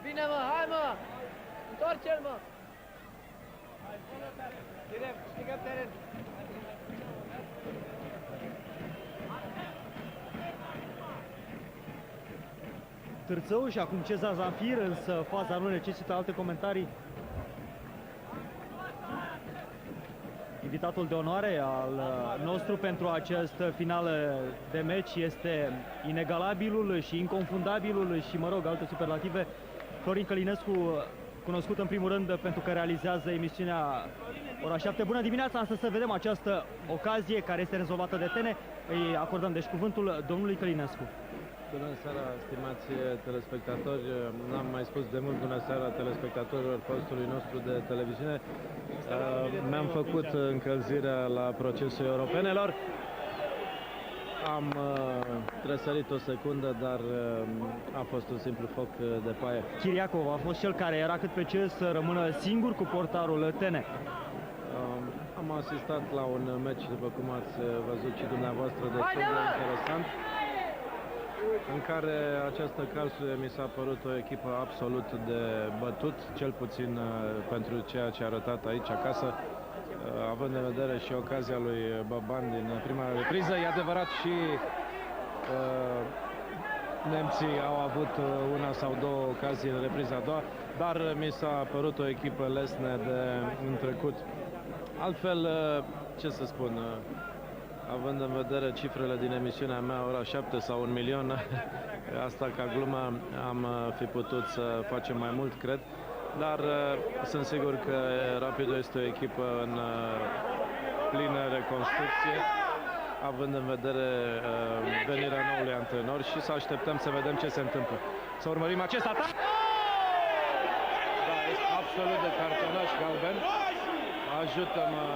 Bine, mă, hai, mă! Întoarce-l, mă! Câștigăm teren! Târțău și acum Cezar Zanfir, însă faza nu necesită alte comentarii. Invitatul de onoare al nostru pentru acest final de meci este inegalabilul și inconfundabilul și, mă rog, alte superlative, Florin Călinescu, cunoscut în primul rând pentru că realizează emisiunea Ora 7. Bună dimineața, astăzi să vedem această ocazie care este rezolvată de Tene. Îi acordăm deci cuvântul domnului Călinescu. Bună seara, stimați telespectatori. N-am mai spus de mult bună seara telespectatorilor postului nostru de televiziune. Mi-am făcut încălzirea la procesul europenelor. Am trăsărit o secundă, dar a fost un simplu foc de paie. Chiriacov a fost cel care era cât pe ce să rămână singur cu portarul Tene. Am asistat la un meci, după cum ați văzut și dumneavoastră, destul de interesant, în care această Karlsruhe mi s-a părut o echipă absolut de bătut, cel puțin pentru ceea ce a arătat aici acasă, având în vedere și ocazia lui Baban din prima repriză. E adevărat, și nemții au avut una sau două ocazii în repriza a doua, dar mi s-a părut o echipă lesne de în trecut. Altfel, ce să spun, având în vedere cifrele din emisiunea mea Ora 7 sau 1 milion, asta ca glumă, am fi putut să facem mai mult, cred, dar sunt sigur că Rapidul este o echipă în plină reconstrucție, având în vedere venirea noului antrenor, și să așteptăm să vedem ce se întâmplă. Să urmărim acest atac! Da, este absolut de cartonaș galben. Ajută-mă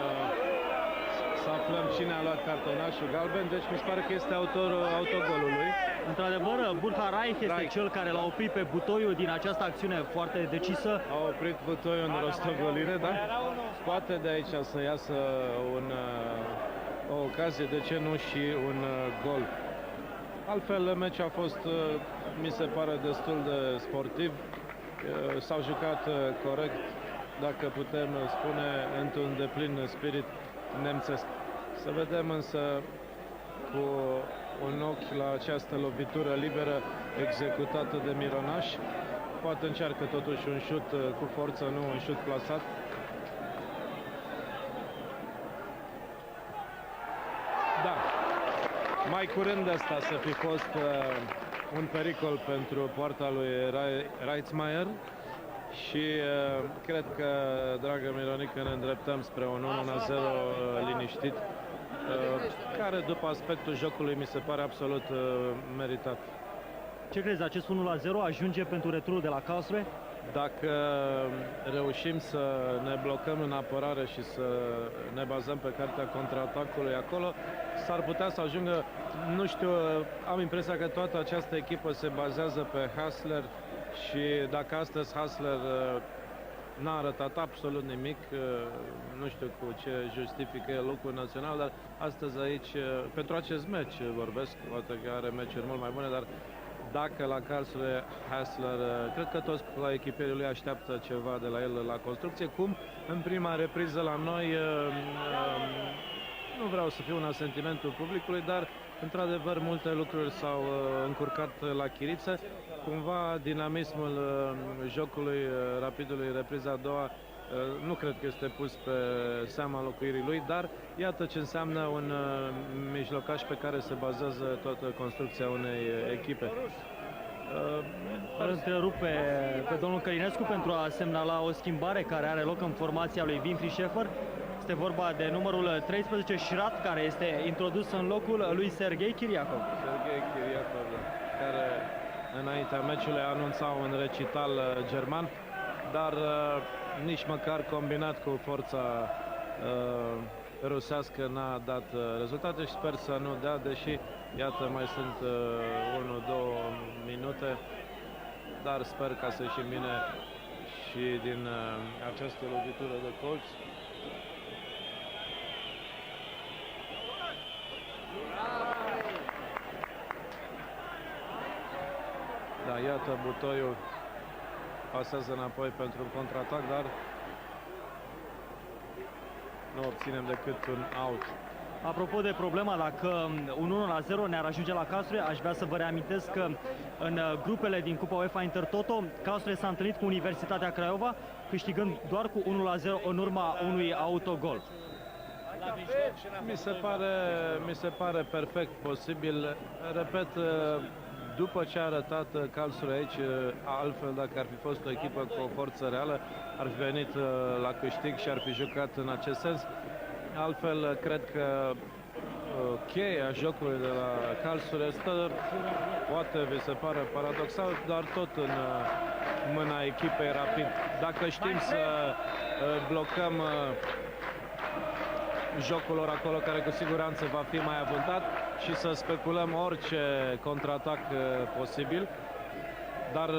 să aflăm cine a luat cartonașul galben, deci mi se pare că este autorul autogolului. Într-adevăr, Burkhard Reich este cel care l-a oprit pe Butoiu din această acțiune foarte decisă. A oprit Butoiu în rostogolire, da? Poate de aici să iasă un o ocazie, de ce nu și un gol. Altfel, meciul a fost, mi se pare, destul de sportiv. S-au jucat corect, dacă putem spune, într-un deplin spirit nemțesc. Să vedem însă cu un ochi la această lovitură liberă executată de Mironaș. Poate încearcă totuși un șut cu forță, nu un șut plasat. Da, mai curând asta să fi fost un pericol pentru poarta lui Reitzmeier și cred că, dragă Mironică, ne îndreptăm spre un 1-0 liniștit, care după aspectul jocului mi se pare absolut meritat. Ce crezi, acest 1-0 ajunge pentru returul de la Karlsruhe? Dacă reușim să ne blocăm în apărare și să ne bazăm pe cartea contraatacului acolo, s-ar putea să ajungă, nu știu, am impresia că toată această echipă se bazează pe Hassler și dacă astăzi Hassler n-a arătat absolut nimic, nu știu cu ce justifică el lucrul național, dar astăzi aici, pentru acest meci vorbesc, poate că are meciuri mult mai bune, dar dacă la Karlsruhe Hassler, cred că toți la echipierii lui așteaptă ceva de la el la construcție, cum în prima repriză la noi, nu vreau să fiu un asentimentul publicului, dar într-adevăr multe lucruri s-au încurcat la chiriță. Cumva dinamismul jocului Rapidului repriza a doua nu cred că este pus pe seama locuirii lui, dar iată ce înseamnă un mijlocaș pe care se bazează toată construcția unei echipe. Îl întrerup pe domnul Călinescu pentru a semnala o schimbare care are loc în formația lui Winfried Schäfer. Este vorba de numărul 13, Schratt, care este introdus în locul lui Serghei Chiriakov. Serghei Chiriakov, care înaintea meciului anunța un recital german, dar nici măcar combinat cu forța rusească n-a dat rezultate și sper să nu dea, deși iată mai sunt 1-2 minute, dar sper ca să ieșim bine și din această lovitură de colț. Da, iată butoiul pasează înapoi pentru un contraatac, dar nu obținem decât un out. Apropo de problema dacă un 1-0 ne-ar ajunge la Karlsruhe, aș vrea să vă reamintesc că în grupele din Cupa UEFA Intertoto, Karlsruhe s-a întâlnit cu Universitatea Craiova, câștigând doar cu 1-0 în urma unui autogol. Mi se pare perfect posibil. Repet, după ce a arătat Karlsruhe aici, altfel dacă ar fi fost o echipă cu o forță reală, ar fi venit la câștig și ar fi jucat în acest sens. Altfel, cred că cheia jocului de la Karlsruhe stă, poate vi se pare paradoxal, dar tot în mâna echipei Rapid. Dacă știm să blocăm jocul lor acolo, care cu siguranță va fi mai avântat, și să speculăm orice contraatac posibil, dar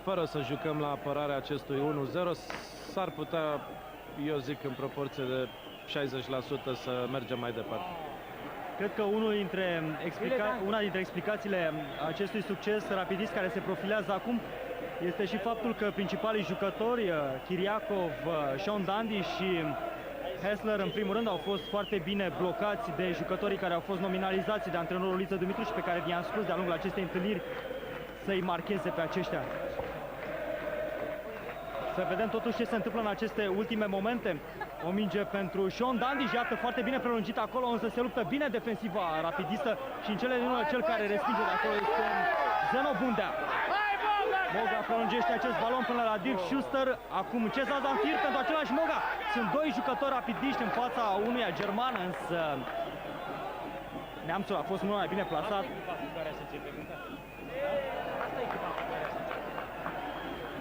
fără să jucăm la apărarea acestui 1-0, s-ar putea, eu zic, în proporție de 60% să mergem mai departe. Cred că una dintre explicațiile acestui succes rapidist care se profilează acum este și faptul că principalii jucători, Chiriakov, Sean Dandy și Hassler, în primul rând, au fost foarte bine blocați de jucătorii care au fost nominalizați de antrenorul Liță Dumitru și pe care i-am spus de-a lungul acestei întâlniri să-i marcheze pe aceștia. Să vedem totuși ce se întâmplă în aceste ultime momente. O minge pentru Sean Dandy și iată foarte bine prelungită acolo, însă se luptă bine defensiva rapidistă și în cele din urmă cel care respinge de acolo este Zeno Bundea. Moga prelungește acest balon până la Dirk Schuster. Acum Cezar Zamfir pentru același Moga. Sunt doi jucători rapidiști în fața unuia german, însă neamțul a fost mult mai bine plasat.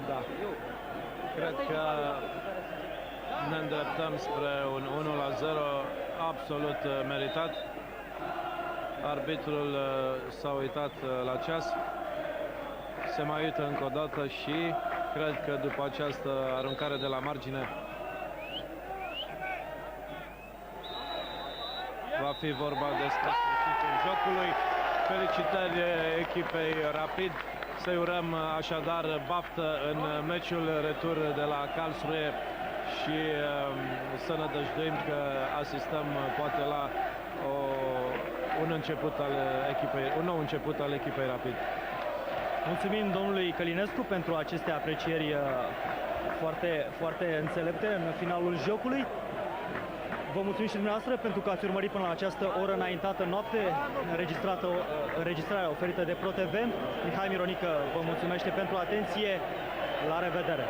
Da. Cred că ne îndreptăm spre un 1-0 absolut meritat. Arbitrul s-a uitat la ceas, se mai uită încă o dată și cred că după această aruncare de la margine va fi vorba despre sfârșitul jocului. Felicitări echipei Rapid. Să-i urăm așadar baftă în meciul retur de la Karlsruhe și să ne dăjduim că asistăm poate la un nou început al echipei Rapid. Mulțumim domnului Călinescu pentru aceste aprecieri foarte înțelepte în finalul jocului. Vă mulțumim și dumneavoastră pentru că ați urmărit până la această oră înaintată noapte înregistrarea oferită de ProTV. Mihai Mironică vă mulțumește pentru atenție. La revedere!